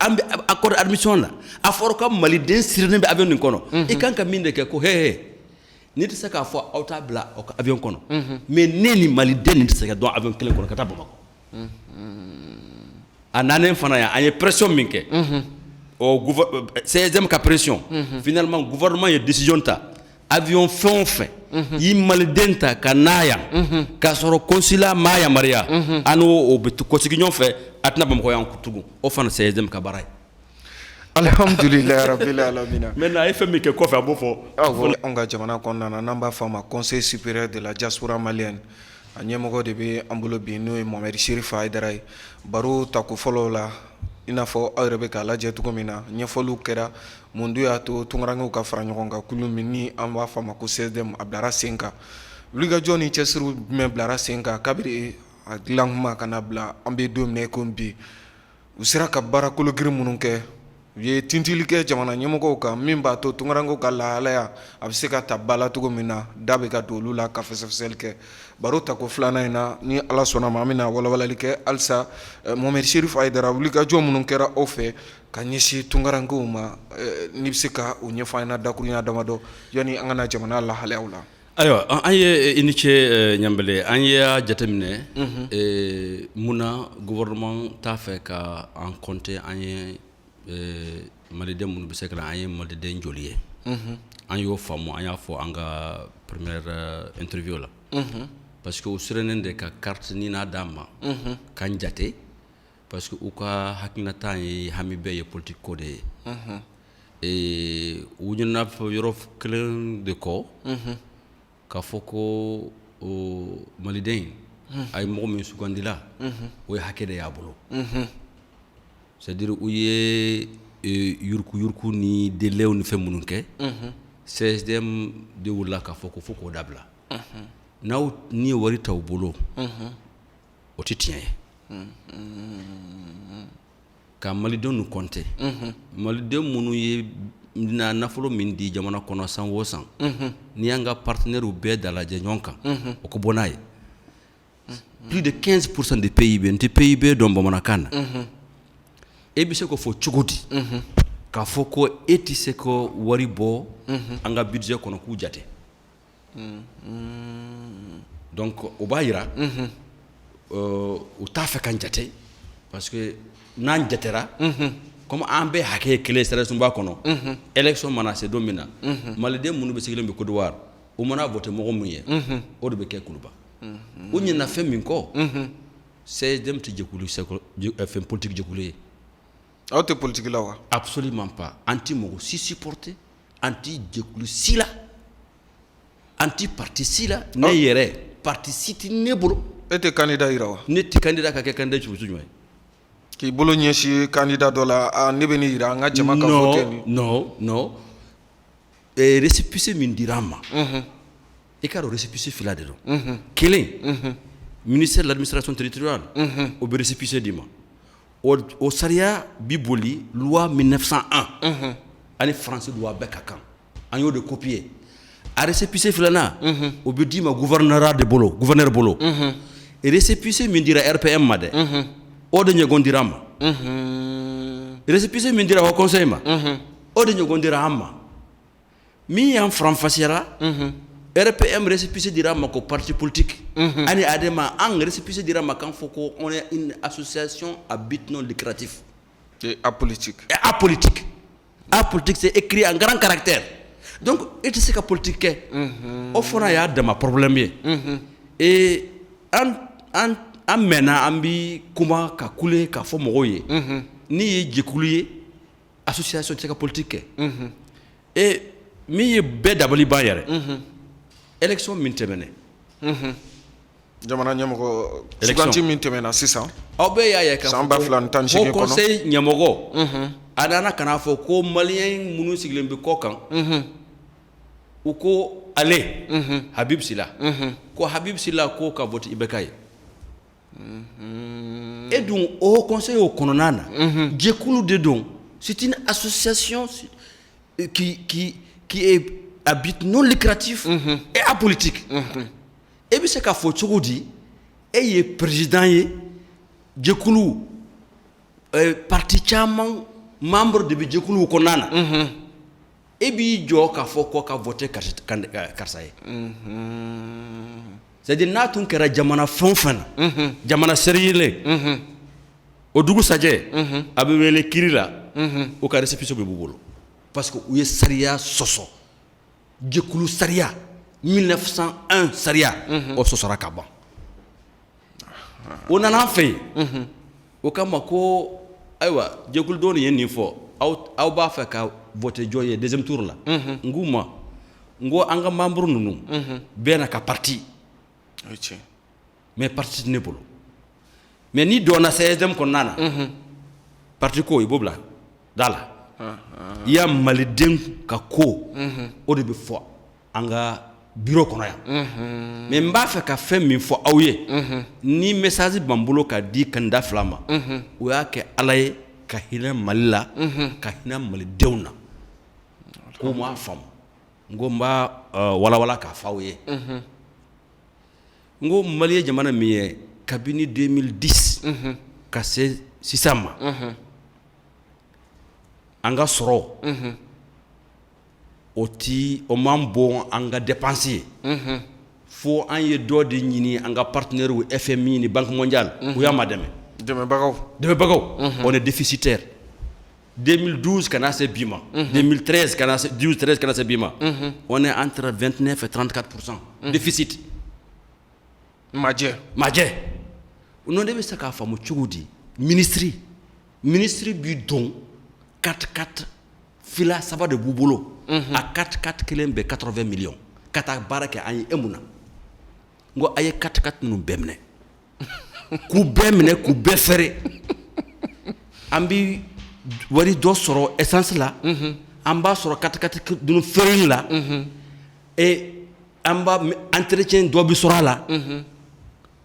an bɛ accord d'admission la a fɔra ka maliden sirilen bɛ avion nin kɔnɔ i kan ka min de kɛ ko he ni tɛ se k'a fɔ aw t'a bila aw ka avion kɔnɔ mais ne ni maliden nin tɛ se ka don avion kelen kɔnɔ ka taa Bamakɔ a nanen fana yan an ye pression min kɛ CSDM ka pression finalement gouvernement ye décision ta avion fɛn o fɛn i maliden ta ka n'a yan k'a sɔrɔ consulat m'a yamaruya an n'o bɛ kɔsigi ɲɔgɔn fɛ a tɛna Bamakɔ yan tugun o fana CSDM ka baara ye alhamdulillah rabbil alamin maintenant a ye fɛn min kɛ kɔfɛ a b'o fɔ anw ka jamana kɔnɔna na n'an b'a fɔ a ma conseil supérieur de la diaspora malienne a ɲɛmɔgɔ de bɛ an bolo bi n'o ye Mohamed Chérif Haidara ye baro tako fɔlɔ la i n'a fɔ aw yɛrɛ bɛ k'a lajɛ cogo min na ɲɛfɔliw kɛra mun de y'a to tunkarankew ka fara ɲɔgɔn kan kulu min ni an b'a fɔ a ma ko CSDM a bilara sen kan wulikajɔ ni cɛsiriw jumɛn bilara sen kan kabiri a dilan kuma ka na bila an bɛ don min na i ko bi u sera ka baara kologirin minnu kɛ u ye tintili kɛ jamana ɲɛmɔgɔw kan min b'a to tunkarankew ka lahalaya a bɛ se ka ta ba la cogo min na da bɛ ka don olu la ka fɛsɛfɛsɛli kɛ baro tako filanan in na ni ala sɔnna ma an bɛna walawalali kɛ halisa Mohamed Chérif Haidara wulikajɔ minnu kɛra aw fɛ ka ɲɛsin tunkarankew ma n'i bɛ se ka o ɲɛfɔ an ɲɛna dakurunya damadɔ yanni an ka na jamana lahalayaw la. ayiwa an ye i ni ce ɲanbɛlɛ an ye a jateminɛ munna gouvernement t'a fɛ ka an compter an ye maliden minnu bɛ se ka an ye maliden joli ye an y'o faamu an y'a fɔ an ka première interview la parce que u sirenen de ka carte ni n'a d'an ma k'an jate parce que u ka hakilinata ye hami bɛɛ ye politique ko de ye u ɲinɛna yɔrɔ kelen de kɔ k'a fɔ ko maliden a ye mɔgɔ min sugandila o ye hakɛ de y'a bolo c'est à dire u ye yuruku ni délais ni fɛn minnu kɛ CSDM de wulila k'a fɔ ko fo k'o dabila n'aw ni ye wari t'aw bolo o tɛ tiɲɛ ye ka malidenw nu compter maliden minnu ye nafolo min di jamana kɔnɔ san o san ni y'an ka partenaires bɛɛ dalajɛ ɲɔgɔn kan o ka bɔ n'a ye plus de 15% de PIB n tɛ PIB dɔn bamanankan na e bɛ se k'o fɔ cogo di k'a fɔ ko e tɛ se ka wari bɔ an ka budget kɔnɔ k'u jate donc o b'a yira u t'a fɛ k'an jate parce que n'an jatera comme an bɛɛ hakɛ ye kelen sɛrɛsunba kɔnɔ élection mana se don min na maliden minnu bɛ sigilen bɛ Côte d'Ivoire u mana voter mɔgɔ min ye o de bɛ kɛ kuluba u ɲinɛna fɛn min kɔ CSDM tɛ jɛkulu fɛn politique jɛkulu ye. aw tɛ politique la wa. absolument pas an ti mɔgɔ si supporter an ti jɛkulu si la an ti parti si la ne yɛrɛ parti si tɛ ne bolo. e tɛ candidat yira wa. ne tɛ candidat ka kɛ candidat cogo jumɛn. k'i bolo ɲɛsi candidat dɔ la ne bɛ nin yira an ka jama ka vote ni. non récépissé min dira an ma i k'a dɔn récépissé fila de don kelen ministère de l'administration territoriale o bɛ récépissé di ma o sariya bi boli loi 1901 ani français loi bɛɛ ka kan an y'o de copier a récépissé filanan o bɛ di ma gouverneur bolo et récépissé min dira RPM ma dɛ o de ɲɔgɔn dira an ma récépissé min dira au conseil ma o de ɲɔgɔn dira an ma min y'an faranfasiyara RPM récépissé dira an ma ko parti politique ani adema an récépissé dira an ma k'an fɔ ko on est une association à but non lucratif et apolitique. Apolitique c'est écrit en grand caractère donc i tɛ se ka politique kɛ o fana y'a dama problème ye et an mɛnna an bi kuma ka kule ka fɔ mɔgɔw ye ni ye jɛkulu ye association tɛ se ka politique kɛ et min ye bɛɛ dabali ban yɛrɛ élection min tɛmɛnɛ jamana ɲɛmɔgɔ suganti min tɛmɛna sisan aw bɛɛ y'a ye ka san 2018 kɔnɔ conseil ɲɛmɔgɔ a nana kana fɔ ko maliyɛn minnu sigilen bɛ kɔ kan u ko ale Habib Sila ko Habib Sila ko ka vote IBK ye et donc au conseil au kɔnɔna na jɛkulu de don c'est une association qui est à but non lucratif et apolitique e bɛ se ka fɔ cogo di e ye président ye jɛkulu parti caman membre de bɛ jɛkulu kɔnɔna na e b'i jɔ k'a fɔ ko ka voter karisa ye c'est-à-dire n'a tun kɛra jamana fɛn o fɛn na jamana seriyelen o dugusajɛ a bɛ wele kiri la o ka récépissé bɛ b'u bolo parce que u ye sariya sɔsɔ jɛkulu sariya 1901 sariya o sɔsɔra ka ban o nana an fɛ yen o kama ko ayiwa jɛkulu dɔ nin ye nin fɔ aw b'a fɛ ka vote jɔ ye deuxième tour la n k'u ma n ko an ka membre ninnu bɛɛ na ka parti mais parti tɛ ne bolo mais ni dɔnna CSDM kɔnɔna na parti ko i b'o bila da la i y'a maliden ka ko o de bɛ fɔ an ka bureau kɔnɔ yan mais n b'a fɛ ka fɛn min fɔ aw ye ni message b'an bolo ka di candidat fila ma o y'a kɛ Ala ye ka hinɛ Mali la ka hinɛ malidenw na k'u m'a faamu n ko n b'a walawala k'a fɔ aw ye n ko Mali ye jamana min ye kabini 2010 ka se sisan ma an ka sɔrɔ o man bon an ka dépense ye fo an ye dɔ de ɲini an ka partenaire FMI ni Banque mondiale u y'a ma dɛmɛ dɛmɛbagaw on est déficitaire 2012 kana se bi ma 2013 kana se 12-13 kana se bi ma on est entre 29 et 34% déficit majɛ non de bɛ se k'a faamu cogo di ministre bi don 4-4 fila saba de b'u bolo a 4-4 kelen bɛ 80 millions ka taa baara kɛ an ye e mun na n ko a ye 4-4 ninnu bɛɛ minɛ k'u bɛɛ minɛ k'u bɛɛ fɛrɛ an bi wari dɔ sɔrɔ essence la an b'a sɔrɔ 4-4 ninnu fɛrɛli la et an b'a entretien dɔ bi sɔrɔ a la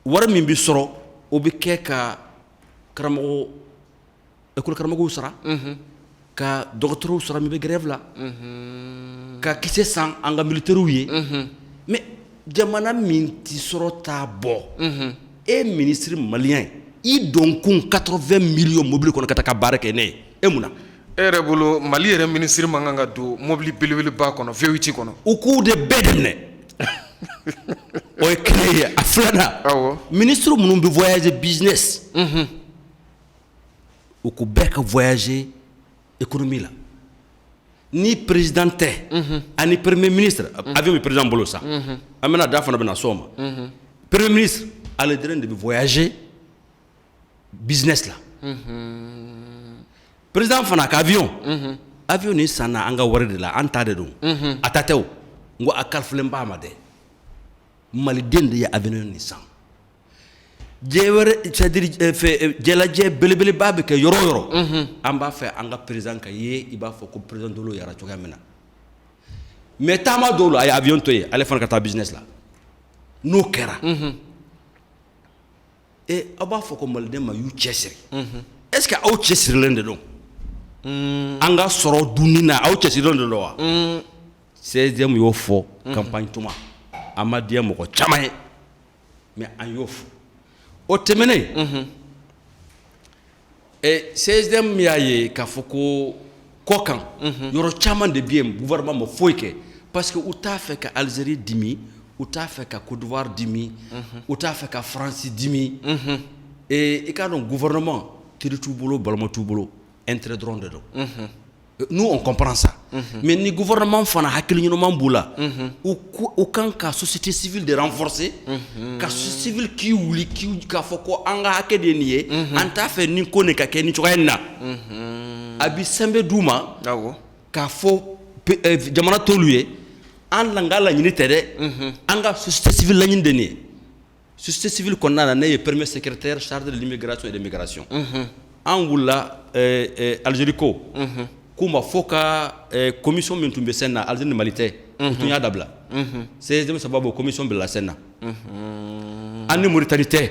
wari min bi sɔrɔ o bɛ kɛ ka école karamɔgɔw sara ka dɔgɔtɔrɔw sara min bɛ grève la ka kisɛ san an ka militaires ye mais jamana min ti sɔrɔ t'a bɔ e ministre malien i don kun 80 millions mobile kɔnɔ ka taa ka baara kɛ ne ye e mun na e yɛrɛ bolo Mali yɛrɛ ministre man kan ka don mobile belebeleba kɔnɔ V8 kɔnɔ u k'u de bɛɛ dɛmɛ o ye kelen ye a filanan ministre minnu bɛ voyager business u k'u bɛɛ ka voyager économie la ni président tɛ ani premier ministre avion bɛ président bolo sa an bɛna da fana bɛna s'o ma premier ministre ale dɔrɔn de bɛ voyager business la président fana ka avion ni sanna an ka wari de la an ta de don a ta tɛ o n ko a kalifilen b'a ma dɛ maliden de ye avion ni san c'est-à-dire jɛlajɛ belebeleba bɛ kɛ yɔrɔ o yɔrɔ an b'a fɛ an ka président ka ye i b'a fɔ ko président dolo yara cogoya min na mais taama dɔw la a ye avion to yen ale fana ka taa business la n'o kɛra aw b'a fɔ ko maliden ma y'u cɛsiri est-ce que aw cɛsirilen de don an ka sɔrɔ dunni na aw cɛsirilen de don wa 16e y'o fɔ campagne tuma a ma diya mɔgɔ caman ye mais an y'o fɔ o tɛmɛnen 16e y'a ye k'a fɔ ko kɔ kan yɔrɔ caman de bɛ yen gouvernement ma foyi kɛ parce que u t'a fɛ ka Algérie dimi u t'a fɛ ka Côte d'Ivoire dimi u t'a fɛ ka France dimi i k'a dɔn gouvernement kiri t'u bolo balima t'u bolo intérêt dɔrɔn de don nous on comprend ça mais ni gouvernement fana hakili ɲuman b'u la u kan ka société civile de renforcer ka société civile k'i wuli k'a fɔ ko an ka hakɛ de ye nin ye an t'a fɛ nin ko nin ka kɛ nin cogoya in na a bi sɛnbɛ d'u ma k'a fɔ jamana t'olu ye an ka laɲini tɛ dɛ an ka société civile laɲini de nin ye société civile kɔnɔna na ne ye premier secrétaire chargé de l'immigration et de migration an wulila Algérie ko k'u ma fɔ ka commission min tun bɛ sen na Algérie ni Mali tɛ u tun y'a dabila 16e sababu commission bila sen na an ni Mauritanie tɛ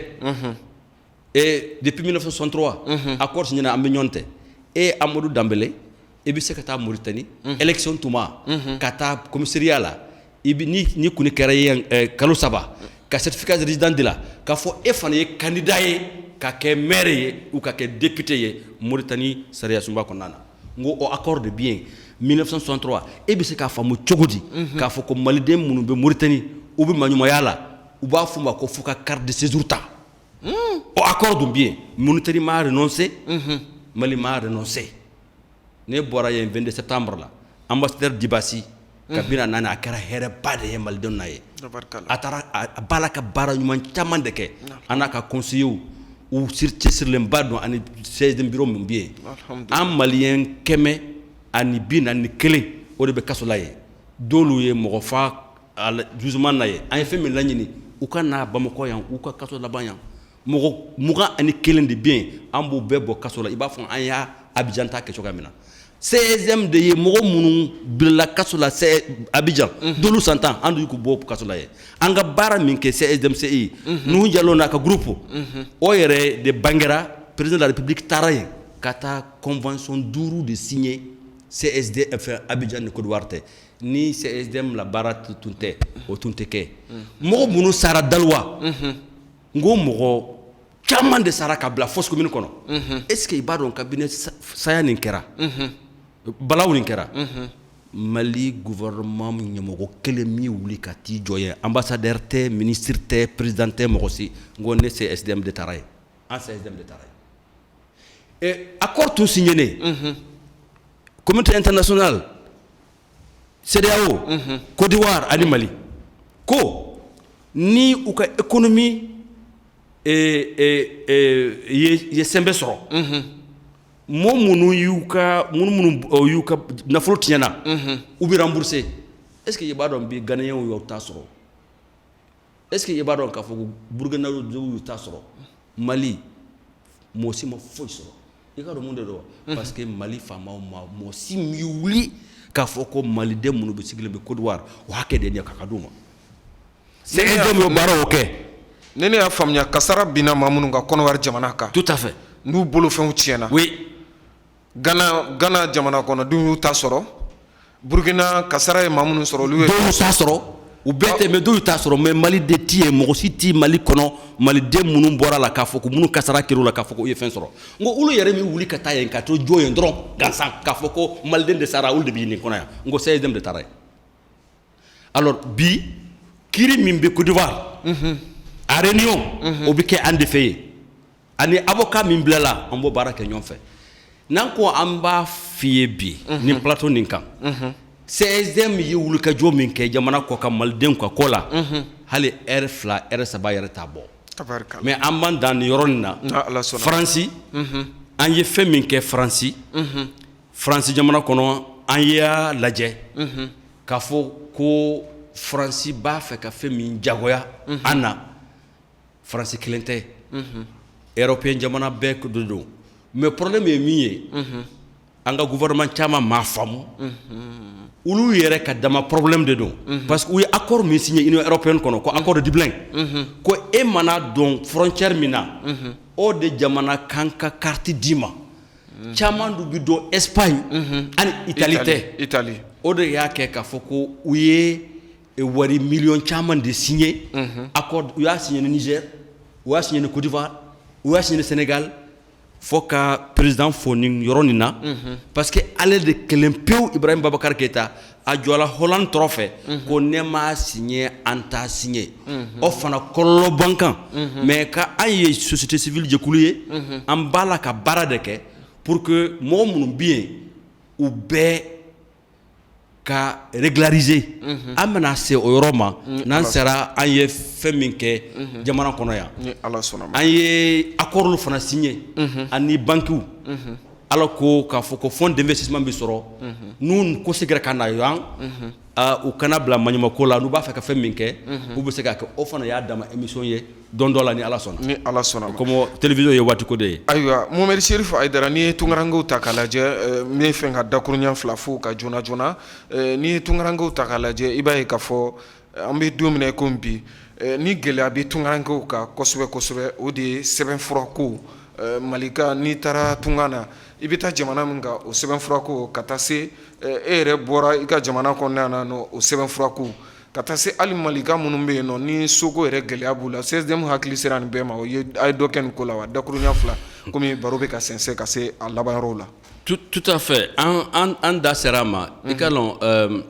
depuis 1963 accord signé na an bɛ ɲɔgɔn tɛ Amadou Dembélé i bɛ se ka taa Mauritanie élection tuma ka taa commissariat la i bɛ ni kɔni kɛra ye kalo 3 ka certificat de résidence de la k'a fɔ fana ye candidat ye ka kɛ maire ye ou ka kɛ député ye Mauritanie sariya sunba kɔnɔna na ngo o accord de bien 1963 e bɛ se k'a faamu cogo di k'a fɔ ko maliden minnu bɛ Mauritanie u bɛ maɲumanya la u b'a fɔ ma ko fo ka carte de séjour ta o accord dun bien Mauritanie m'a renoncé Mali m'a renoncé ne bɔra yen 22 septembre la ambassadeur Dibassi kabila nana a kɛra hɛrɛba de ye malidenw na ye a taara a b'a la ka baara ɲuman caman de kɛ an n'a ka conseillers u cɛsirilenba don ani 16e bureau min bɛ yen an maliyɛn 141 o de bɛ kaso la yen dɔwlu ye mɔgɔ fa jugement na ye an ye fɛn min laɲini u ka na Bamakɔ yan u ka kaso laban yan mɔgɔ 21 de bɛ yen an b'u bɛɛ bɔ kaso la i b'a fɔ an y'a Abidjan ta kɛ cogoya min na 16e de ye mɔgɔ minnu bilala kaso la Abidjan dolu santan an y'u bɔ kaso la ye an ka baara min kɛ 16e CI Nuhu Jalo n'a ka groupe o yɛrɛ de bangera président de la République taara yen ka taa convention 5 de signer CSDF Abidjan ni Côte d'Ivoire tɛ ni CSDM la baara tun tɛ o tun tɛ kɛ mɔgɔ minnu sara Dalowa n ko mɔgɔ caman de sara ka bila fosse commune kɔnɔ est-ce que i b'a dɔn kabini saya nin kɛra balawu nin kɛra Mali gouvernement ɲɛmɔgɔ kelen min wuli ka t'i jɔ yen ambassadeur tɛ ministre tɛ président tɛ mɔgɔ si n ko ne CSDM de taara yen an CSDM de taara yen accord tun signé communauté internationale CEDEAO Côte d'Ivoire ani Mali ko ni u ka économie ye sɛnbɛ sɔrɔ minnu y'u ka nafolo tiɲɛna u bɛ rembourser est-ce que i b'a dɔn bi Ghanéens y'u ta sɔrɔ est-ce que i b'a dɔn k'a fɔ ko Burkinabé y'u ta sɔrɔ Mali mɔgɔ si ma foyi sɔrɔ i ka dɔn mun de don parce que Mali faamaw ma mɔgɔ si mi wuli k'a fɔ ko maliden minnu bɛ sigilen bɛ Côte d'Ivoire o hakɛ de ye ka d'u ma c'est y'o baara o kɛ ne y'a faamuya kasara binna maa minnu ka kɔnɔwari jamana kan tout à fait n'u bolofɛnw tiɲɛna oui Ghana jamana kɔnɔdenw y'u ta sɔrɔ Burkina kasara ye maa minnu sɔrɔ olu ye dɔw t'a sɔrɔ u bɛɛ tɛ mais dɔw t'a sɔrɔ mais Mali de ti ye mɔgɔ si ti Mali kɔnɔ maliden minnu bɔra la k'a fɔ ko minnu kasara kɛr'u la k'a fɔ ko u ye fɛn sɔrɔ n ko olu yɛrɛ min wuli ka taa yen ka to jɔ yen dɔrɔn gansan k'a fɔ ko maliden de sara olu de bɛ nin kɔnɔ yan n ko 16e de taara yen alors bi kiiri min bɛ Côte d'Ivoire a réunion o bɛ kɛ an de fɛ yen ani avocat min bilala an b'o baara kɛ ɲɔgɔn fɛ n'an ko an b'a f'i ye bi nin plateau nin kan 16e ye wulikajɔ min kɛ jamana kɔ ka malidenw ka ko la hali heure 2 heure 3 yɛrɛ t'a bɔ mais an b'an dan nin yɔrɔ nin na Faransi an ye fɛn min kɛ Faransi jamana kɔnɔ an y'a lajɛ k'a fɔ ko Faransi b'a fɛ ka fɛn min jagoya an na Faransi kelen tɛ européen jamana bɛɛ de don mais problème ye min ye an ka gouvernement caman m'a faamu olu yɛrɛ ka dama problème de don parce que u ye accord min signé union européenne kɔnɔ ko accord de Dublin ko e mana don frontière min na o de jamana kan ka carte d'i ma caman du bi don Espagne ani Italie tɛ Italie o de y'a kɛ k'a fɔ ko u ye wari million caman de signé accord u y'a signé ni Niger u y'a signé ni Côte d'Ivoire u y'a signé ni Sénégal fo ka président fo nin yɔrɔ nin na parce que ale de kelen pewu Ibrahim Babakar Keita a jɔla Hollande tɔrɔ fɛ ko ne m'a signé an t'a signé o fana kɔlɔlɔ b'an kan mais ka an ye société civile jɛkulu ye an b'a la ka baara de kɛ pour que mɔgɔ minnu bɛ yen u bɛɛ ka régulariser an bɛna se o yɔrɔ ma n'an sera an ye fɛn min kɛ jamana kɔnɔ yan an ye accord fana signé ani banquiw alors ko k'a fɔ ko fonds d'investissement bɛ sɔrɔ n'u ko segira ka na yan u kana bila maɲumako la n'u b'a fɛ ka fɛn min kɛ u bɛ se k'a kɛ o fana y'a dama émission ye don dɔ la ni Ala sɔnna comme télévision ye waati ko de ye ayiwa Mohamed Cherif Aidara n'i ye tunkarankew ta k'a lajɛ n bɛ fɛ ka dakuruɲɛ fila fo ka joona joona n'i ye tunkarankew ta k'a lajɛ i b'a ye k'a fɔ an bɛ don min na komi bi ni gɛlɛya bɛ tunkarankew kan kosɛbɛ kosɛbɛ o de ye sɛbɛnfura ko Malika n'i taara tunga na i bɛ taa jamana min kan o sɛbɛnfura ko ka taa se e yɛrɛ bɔra i ka jamana kɔnɔna na o sɛbɛnfura ko ka taa se hali Malika minnu bɛ yen nɔ ni soko yɛrɛ gɛlɛya b'u la CSDM hakili sera nin bɛɛ ma a ye dɔ kɛ nin ko la wa dakuruɲɛ fila komi baro bɛ ka sɛnsɛn ka se a laban yɔrɔw la. Tout à fait an da sera a ma i ka dɔn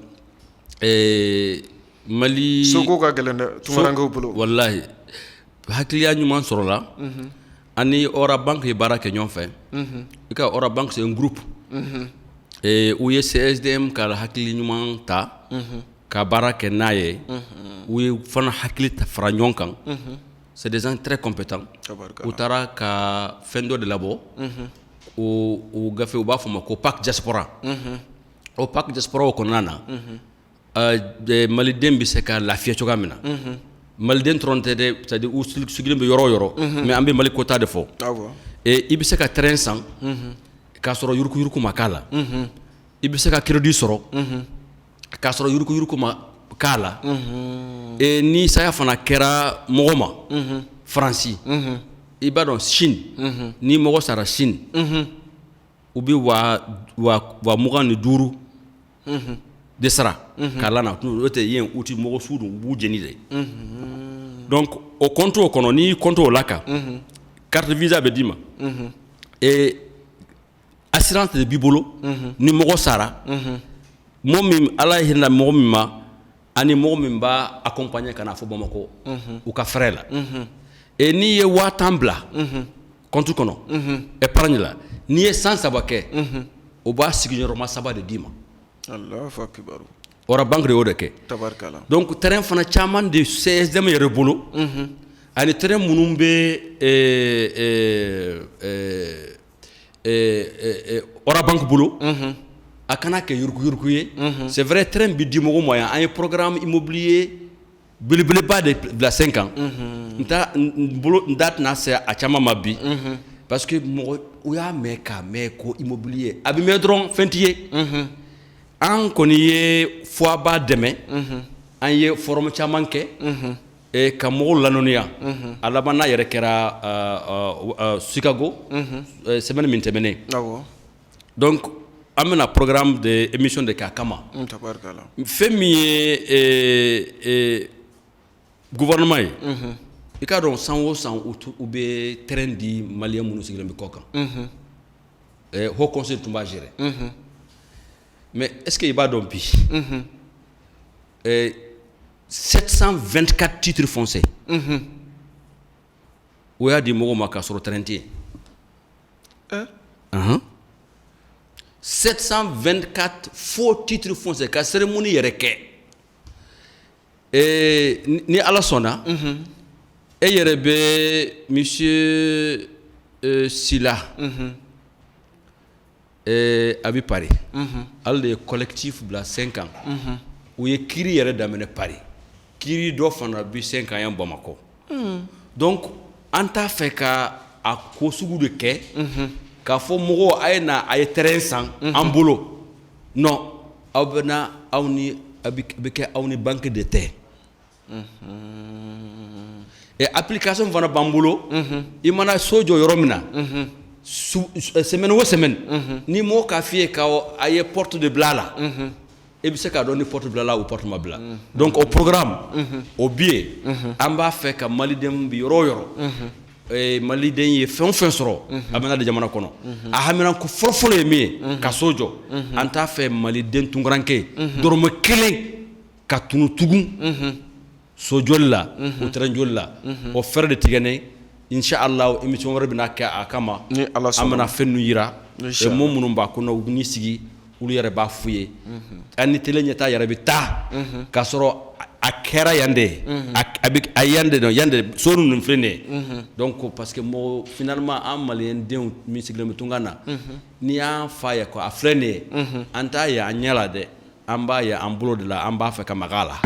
Mali soko ka gɛlɛn dɛ tunkarankew bolo walahi hakiliya ɲuman sɔrɔla ani Ora Bank ye baara kɛ ɲɔgɔn fɛ i ka Ora Bank c'est un groupe u ye CSDM ka hakili ɲuman ta ka baara kɛ n'a ye u ye fana hakili ta fara ɲɔgɔn kan c'est des gens très compétents u taara ka fɛn dɔ de labɔ o gafe u b'a fɔ ma ko PAC diaspora o PAC diaspora o kɔnɔna na maliden bɛ se ka lafiya cogoya min na maliden dɔrɔn tɛ dɛ c'est à dire u sigilen bɛ yɔrɔ o yɔrɔ mais an bɛ Mali kota de fɔ i bɛ se ka terrain san k'a sɔrɔ yurukuyuruku ma k'a la i bɛ se ka crédit sɔrɔ k'a sɔrɔ yurukuyuruku ma k'a la ni saya fana kɛra mɔgɔ ma Faransi i b'a dɔn Chine ni mɔgɔ sara Chine u bɛ wa 25 de sara k'a la na o tɛ yen u ti mɔgɔ su dun u b'u jeni de donc o compte o kɔnɔ n'i compte o la kan carte visa bɛ d'i ma assurance de b'i bolo ni mɔgɔ sara mɔgɔ min Ala ye hinɛ mɔgɔ min ma ani mɔgɔ min b'a accompagner ka na fɔ Bamako u ka frais la n'i ye 5000 bila compte kɔnɔ épargne la n'i ye 100 kɛ o b'a sigiyɔrɔma 3 de d'i ma. Allahu akbar. Ora Bank de y'o de kɛ tabarikala donc terrain fana caman de CSDM yɛrɛ bolo ani terrain minnu bɛ Ora Bank bolo a kana kɛ yuruguyurugu ye c'est vrai terrain bi di mɔgɔw ma yan an ye programme immobilier belebeleba de bila sen kan n da tɛna se a caman ma bi parce que mɔgɔ u y'a mɛn k'a mɛn ko immobilier a bɛ mɛn dɔrɔn fɛn t'i ye an kɔni ye foaba dɛmɛ an ye forum caman kɛ ka mɔgɔw lanɔniya a laban n'a yɛrɛ kɛra Chicago semaine min tɛmɛnen donc an bɛna programme de émission de kɛ a kama fɛn min ye gouvernement ye i k'a dɔn san o san u bɛ terrain di maliyɛn minnu sigilen bɛ kɔ kan Haut Conseil tun b'a gérer mais est-ce que i b'a dɔn bi 724 titres fonciers o y'a di mɔgɔw ma k'a sɔrɔ terrain tɛ yen 724 faux titres fonciers ka cérémonie yɛrɛ kɛ ni Ala sɔnna e yɛrɛ bɛ monsieur Sila a bɛ Paris ale de ye collectif bila 5 ans u ye kiiri yɛrɛ daminɛ Paris kiiri dɔ fana bi 5 ans yan Bamako donc an t'a fɛ ka a ko sugu de kɛ k'a fɔ mɔgɔw a ye na a ye terrain san an bolo non aw bɛ na aw ni a bɛ kɛ aw ni banque de tɛ et application fana b'an bolo i mana so jɔ yɔrɔ min na semaine o semaine ni mɔgɔ k'a f'i ye k'a ye porte de bila a la i bɛ se k'a dɔn ni porte bila la ou porte ma bila donc au programme o bi yen an b'a fɛ ka maliden bi yɔrɔ o yɔrɔ maliden ye fɛn o fɛn sɔrɔ a bɛna di jamana kɔnɔ a hamina ko fɔlɔfɔlɔ ye min ye ka so jɔ an t'a fɛ maliden tunkaranke dɔrɔmɛ kelen ka tunu tugun so joli la o terrain joli la o fɛrɛ de tigɛnen inshallah émission wɛrɛ bɛna kɛ a kama an bɛna fɛn ninnu yira mɔgɔ minnu b'a kɔnɔ u n'i sigi olu yɛrɛ b'a f'u ye ani télé ɲɛtaa yɛrɛ bɛ taa k'a sɔrɔ a kɛra yan de a yan de yan de so ninnu filɛ nin ye donc parce que mɔgɔ finalement an maliyɛn denw min sigilen bɛ tunga na n'i y'an f'a ye ko a filɛ nin ye an t'a ye an ɲɛ la dɛ an b'a ye an bolo de la an b'a fɛ ka maga a la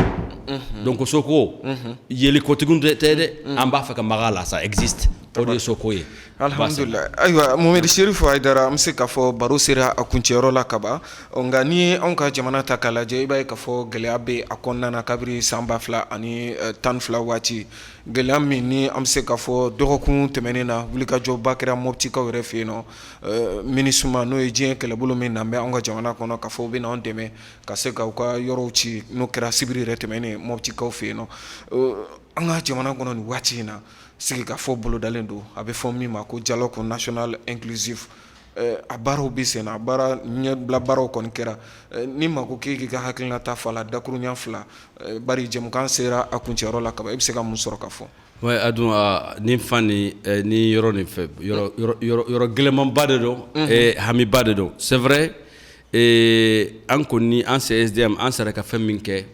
donc soko yeli kotigun tɛ dɛ an b'a fɛ ka maga a la ça existe o de ye soko ye alhamdulillah ayiwa Mohamed Cherifo Haidara an bɛ se k'a fɔ baro sera a kuncɛyɔrɔ la kaban nka ni ye anw ka jamana ta k'a lajɛ i b'a ye k'a fɔ gɛlɛya bɛ a kɔnɔna na kabiri san 2012 waati gɛlɛya min ni an bɛ se k'a fɔ dɔgɔkun tɛmɛnen na wulikajɔba kɛra Moptikaw yɛrɛ fɛ yen nɔ MINUSMA n'o ye diɲɛ kɛlɛbolo min nan bɛ anw ka jamana kɔnɔ k'a fɔ u bɛ n'anw dɛmɛ ka se k'u ka yɔrɔw ci n'o kɛra sibiri yɛrɛ tɛmɛnen Moptikaw fɛ yen nɔ an ka jamana kɔnɔ nin waati in na sigi ka fɔ bolodalen don a bɛ fɔ min ma ko dialogue national inclusif a baaraw bɛ sen na a baara ɲɛbila baaraw kɔni kɛra ni ma ko k'i ka hakilina ta fɔ a la dakuruɲa 2 bari jɛmukan sera a kuncɛyɔrɔ la kaban i bɛ se ka mun sɔrɔ ka fɔ. ouais adun ni fan ni yɔrɔ nin fɛ yɔrɔ gɛlɛmanba de don hamiba de don c'est vrai an kɔni an CSDM an sera ka fɛn min kɛ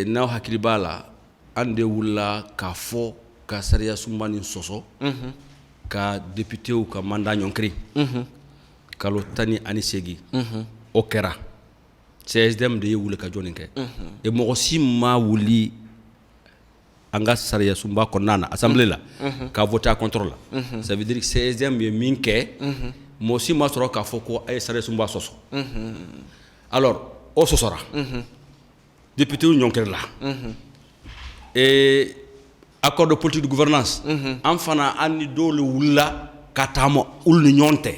n'aw hakili b'a la an de wulila k'a fɔ ka sariya sunba nin sɔsɔ ka députéw ka mandat ɲɔnkiri kalo 18 o kɛra CSDM de ye wuli ka jɔ nin kɛ et mɔgɔ si ma wuli an ka sariya sunba kɔnɔna na assemblée la ka voter a contre la ça veut dire que CSDM ye min kɛ mɔgɔ si ma sɔrɔ k'a fɔ ko a ye sariya sunba sɔsɔ alors o sɔsɔra députéw ɲɔnkiri la et accord de politique de gouvernance an fana an ni dɔw le wulila ka taama olu ni ɲɔgɔn tɛ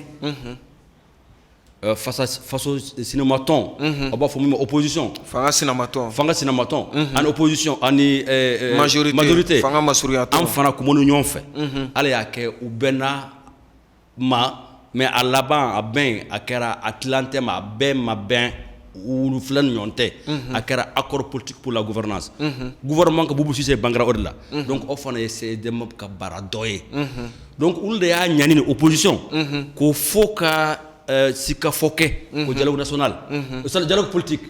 faso sinamatɔn a b'a fɔ min ma opposition fanga sinamatɔn ani opposition ani majorité fanga masuruyatɔn an fana kun b'u ni ɲɔgɔn fɛ ala y'a kɛ u bɛnna ma mais a laban a bɛn a kɛra a tilantɛ ma a bɛɛ ma bɛn olu filɛ ni ɲɔgɔn tɛ a kɛra accord politique pour la gouvernance gouvernement ka Boubou Cissé bangera o de la donc o fana ye CSDM ka baara dɔ ye donc olu de y'a ɲani ni opposition k'o fo ka sikafɔ kɛ o dialogue national o dialogue politique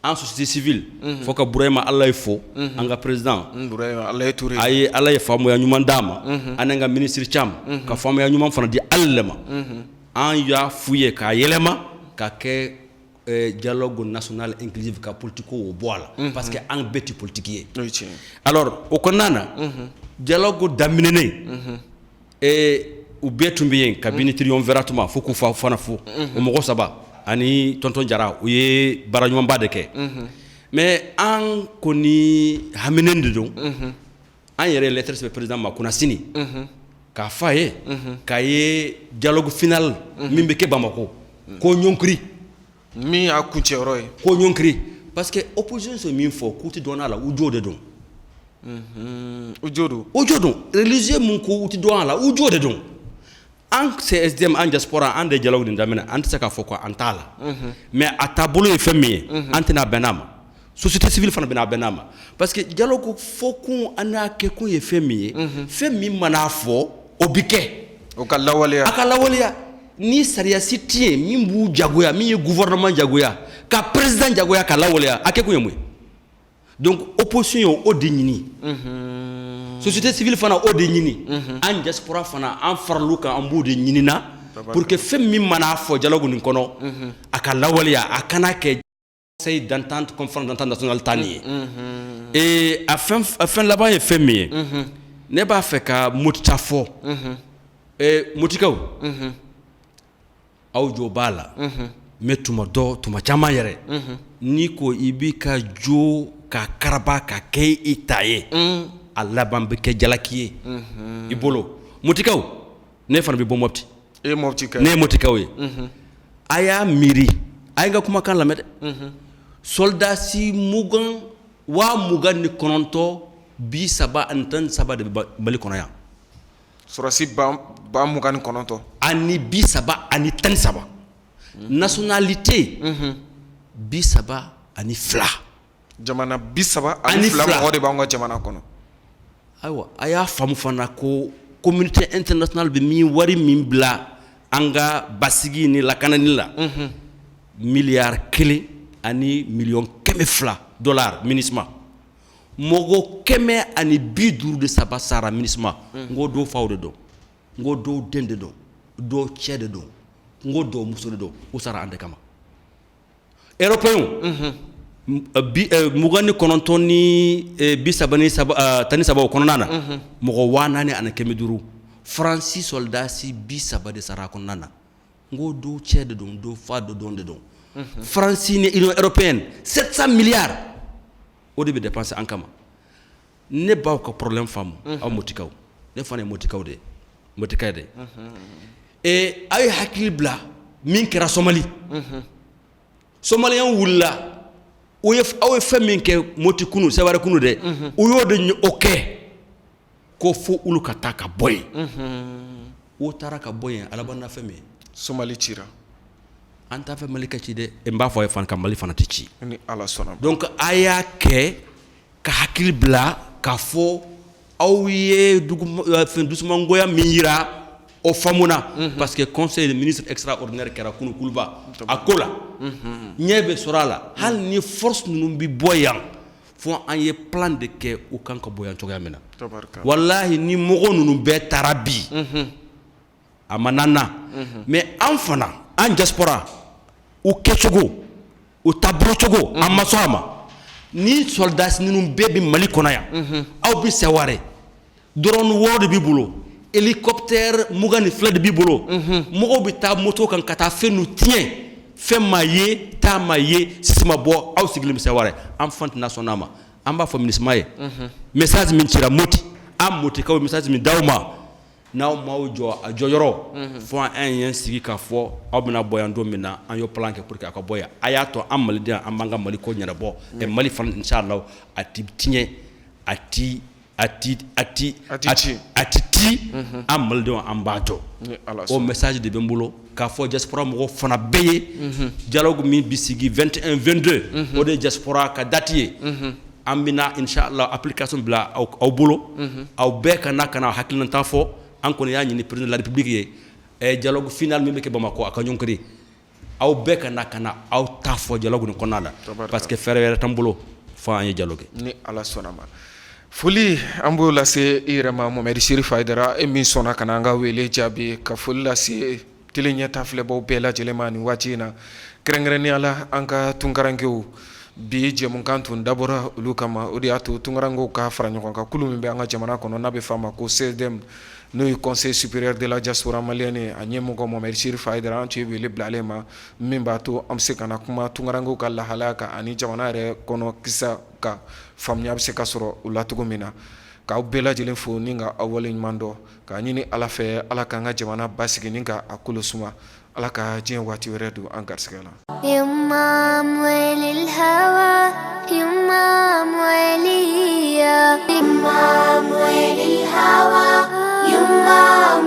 en société civile fo ka Burema Ala ye fo an ka président a ye Ala ye faamuya ɲuman d'a ma an n'an ka ministre caman ka faamuya ɲuman fana di ale ma an y'a f'u ye k'a yɛlɛma ka kɛ dialogue national inclusif ka politique o bɔ a la parce que an bɛɛ tɛ politique ye alors o kɔnɔna na dialogue daminɛnen u bɛɛ tun bɛ yen kabini triumvirat tuma fo k'u fana fo o mɔgɔ 3 ani tonton Jara u ye baara ɲumanba de kɛ mais an kɔni haminen de don an yɛrɛ lettre sɛbɛn président ma kunna sini k'a fɔ a ye k'a ye dialogue final min bɛ kɛ Bamako ko ɲɔnkiri min y'a kuncɛyɔrɔ ye ko ɲɔnkiri parce que opposition min fɔ k'u tɛ dɔn a la u jo de don u jo don religieux mun ko u tɛ dɔn a la u jo de don an CSDM an diaspora an de dialogue nin daminɛ an tɛ se k'a fɔ ko an t'a la mais a taabolo ye fɛn min ye an tɛna bɛn n'a ma société civile fana bɛna bɛn n'a ma parce que dialogue fɔ kun an n'a kɛ kun ye fɛn min ye fɛn min mana fɔ o bi kɛ o ka lawaleya a ka lawaleya ni sariya si tɛ yen min b'u jagoya min ye gouvernement jagoya ka président jagoya ka lawaleya a kɛ kun ye mun ye donc opposition ye o de ɲini société civile fana o de ɲini an diaspora fana an faral'u kan an b'o de ɲinina pour que fɛn min mana fɔ dialogue nin kɔnɔ a ka lawaleya a kana kɛ conseil d'entente conférence d'entente nationale ta nin ye et a fɛn laban ye fɛn min ye ne b'a fɛ ka motita fɔ motikaw aw jo b'a la mais tuma caman yɛrɛ n'i ko i b'i ka jo ka karaba ka kɛ i ta ye a laban bɛ kɛ jalaki ye i bolo motikaw ne fana bɛ bɔ Mopti ne ye motikaw ye a y'a miiri a ye n ka kumakan lamɛn dɛ soldasi 29 bi 73 de bɛ Mali kɔnɔ yan sɔrɔsi 29 ani bi 73 nationalité bi 32 jamana 32 mɔgɔ de b'anw ka jamana kɔnɔ ayiwa a y'a faamu fana ko communauté internationale bɛ min wari min bila an ka basigi ni lakanani la miliyari 1 ani miliyɔn 200 dollars MINUSMA mɔgɔ 153 sara MINUSMA n ko dɔw faw de don n ko dɔw den de don dɔw cɛ de don n ko dɔw muso de don u sara an de kama européen 29 ni 13 o kɔnɔna na mɔgɔ 4,500 Faransi soldasi 30 de sara a kɔnɔna na n ko dɔw cɛ de don dɔw fa de don Faransi ni Union européenne 700 milliards o de bɛ dépenser an kama ne b'aw ka problème faamu aw motikaw ne fana ye motikaw de motika de aw ye hakili bila min kɛra Somali Somaliyɛn wulila aw ye fɛn min kɛ Moti kunu Seware kunu dɛ u y'o de o kɛ ko fo olu ka taa ka bɔ yen o taara ka bɔ yen alabanna fɛn min Somali cira an t'a fɛ Mali ka ci dɛ n b'a fɔ a ye fana ka Mali fana tɛ ci ni Ala sɔnna donc a y'a kɛ ka hakili bila k'a fɔ aw ye dusumangoya min yira o faamuna parce que conseil des ministres extraordinaire kɛra kunu kuluba a ko la ɲɛ bɛ sɔrɔ a la hali ni force ninnu bɛ bɔ yan fo an ye plan de kɛ u kan ka bɔ yan cogoya min na walahi ni mɔgɔ ninnu bɛɛ taara bi a ma nana mais an fana an diaspora u kɛcogo u taabolocogo an ma sɔn a ma ni soldats ninnu bɛɛ bɛ Mali kɔnɔ yan aw bɛ Seware drone 6 de b'i bolo hélicoptère 22 de b'i bolo mɔgɔw bɛ taa moto kan ka taa fɛn ninnu tiɲɛ fɛn ma ye taa ma ye sisi ma bɔ aw sigilen bɛ Seware an fan tɛna sɔn a ma an b'a fɔ MINUSMA ye message min cira Moti an motikaw message min d'aw ma n'aw m'aw jɔ a jɔyɔrɔ fo an y'an sigi k'a fɔ aw bɛna bɔ yan don min na an y'o plan kɛ pour que a ka bɔ yan a y'a to an Maliden an b'an ka Mali ko ɲɛnabɔ Mali fana inchallah a ti tiɲɛ a ti ti an Malidenw an b'a jɔ o message de bɛ n bolo k'a fɔ diaspora mɔgɔw fana bɛɛ ye dialogue min bi sigi 21 22 o de ye diaspora ka date ye an bɛna inchallah application bila aw bolo aw bɛɛ ka na hakilinata fɔ an kɔni y'a ɲini président de la république ye dialogue final min bɛ kɛ Bamako a ka ɲɔnkiri aw bɛɛ ka na aw ta fɔ dialogue nin kɔnɔna la parce que fɛɛrɛ wɛrɛ t'an bolo fo an ye dialogue ni Ala sɔnna ma foli an b'o lase i yɛrɛ ma Mohamed Sherif Haidara e min sɔnna ka na an ka wele jaabi ka foli lase tele ɲɛta filɛbaw bɛɛ lajɛlen ma nin waati in na kɛrɛnkɛrɛnnenya la an ka tunkarankew bi jɛmukan tun dabɔra olu kama o de y'a to tunkarankew ka fara ɲɔgɔn kan kulu min bɛ an ka jamana kɔnɔ n'a bɛ f'a ma ko CSDM n'o ye conseil supérieur de la diaspora malienne a ɲɛmɔgɔ Mohamed Sherif Haidara an tun ye wele bila ale ma min b'a to an bɛ se ka na kuma tunkarankew ka lahalaya kan ani jamana yɛrɛ kɔnɔ kisa ka faamuya bɛ se ka sɔrɔ u la cogo min na k'aw bɛɛ lajɛlen fo ni ka aw wale ɲuman dɔn k'a ɲini Ala fɛ Ala k'an ka jamana basigi ni ka a kolo suma Ala ka diɲɛ waati wɛrɛ don an garisɛgɛ la يمام وللهوى يمام وليا يمام وللهوى يمام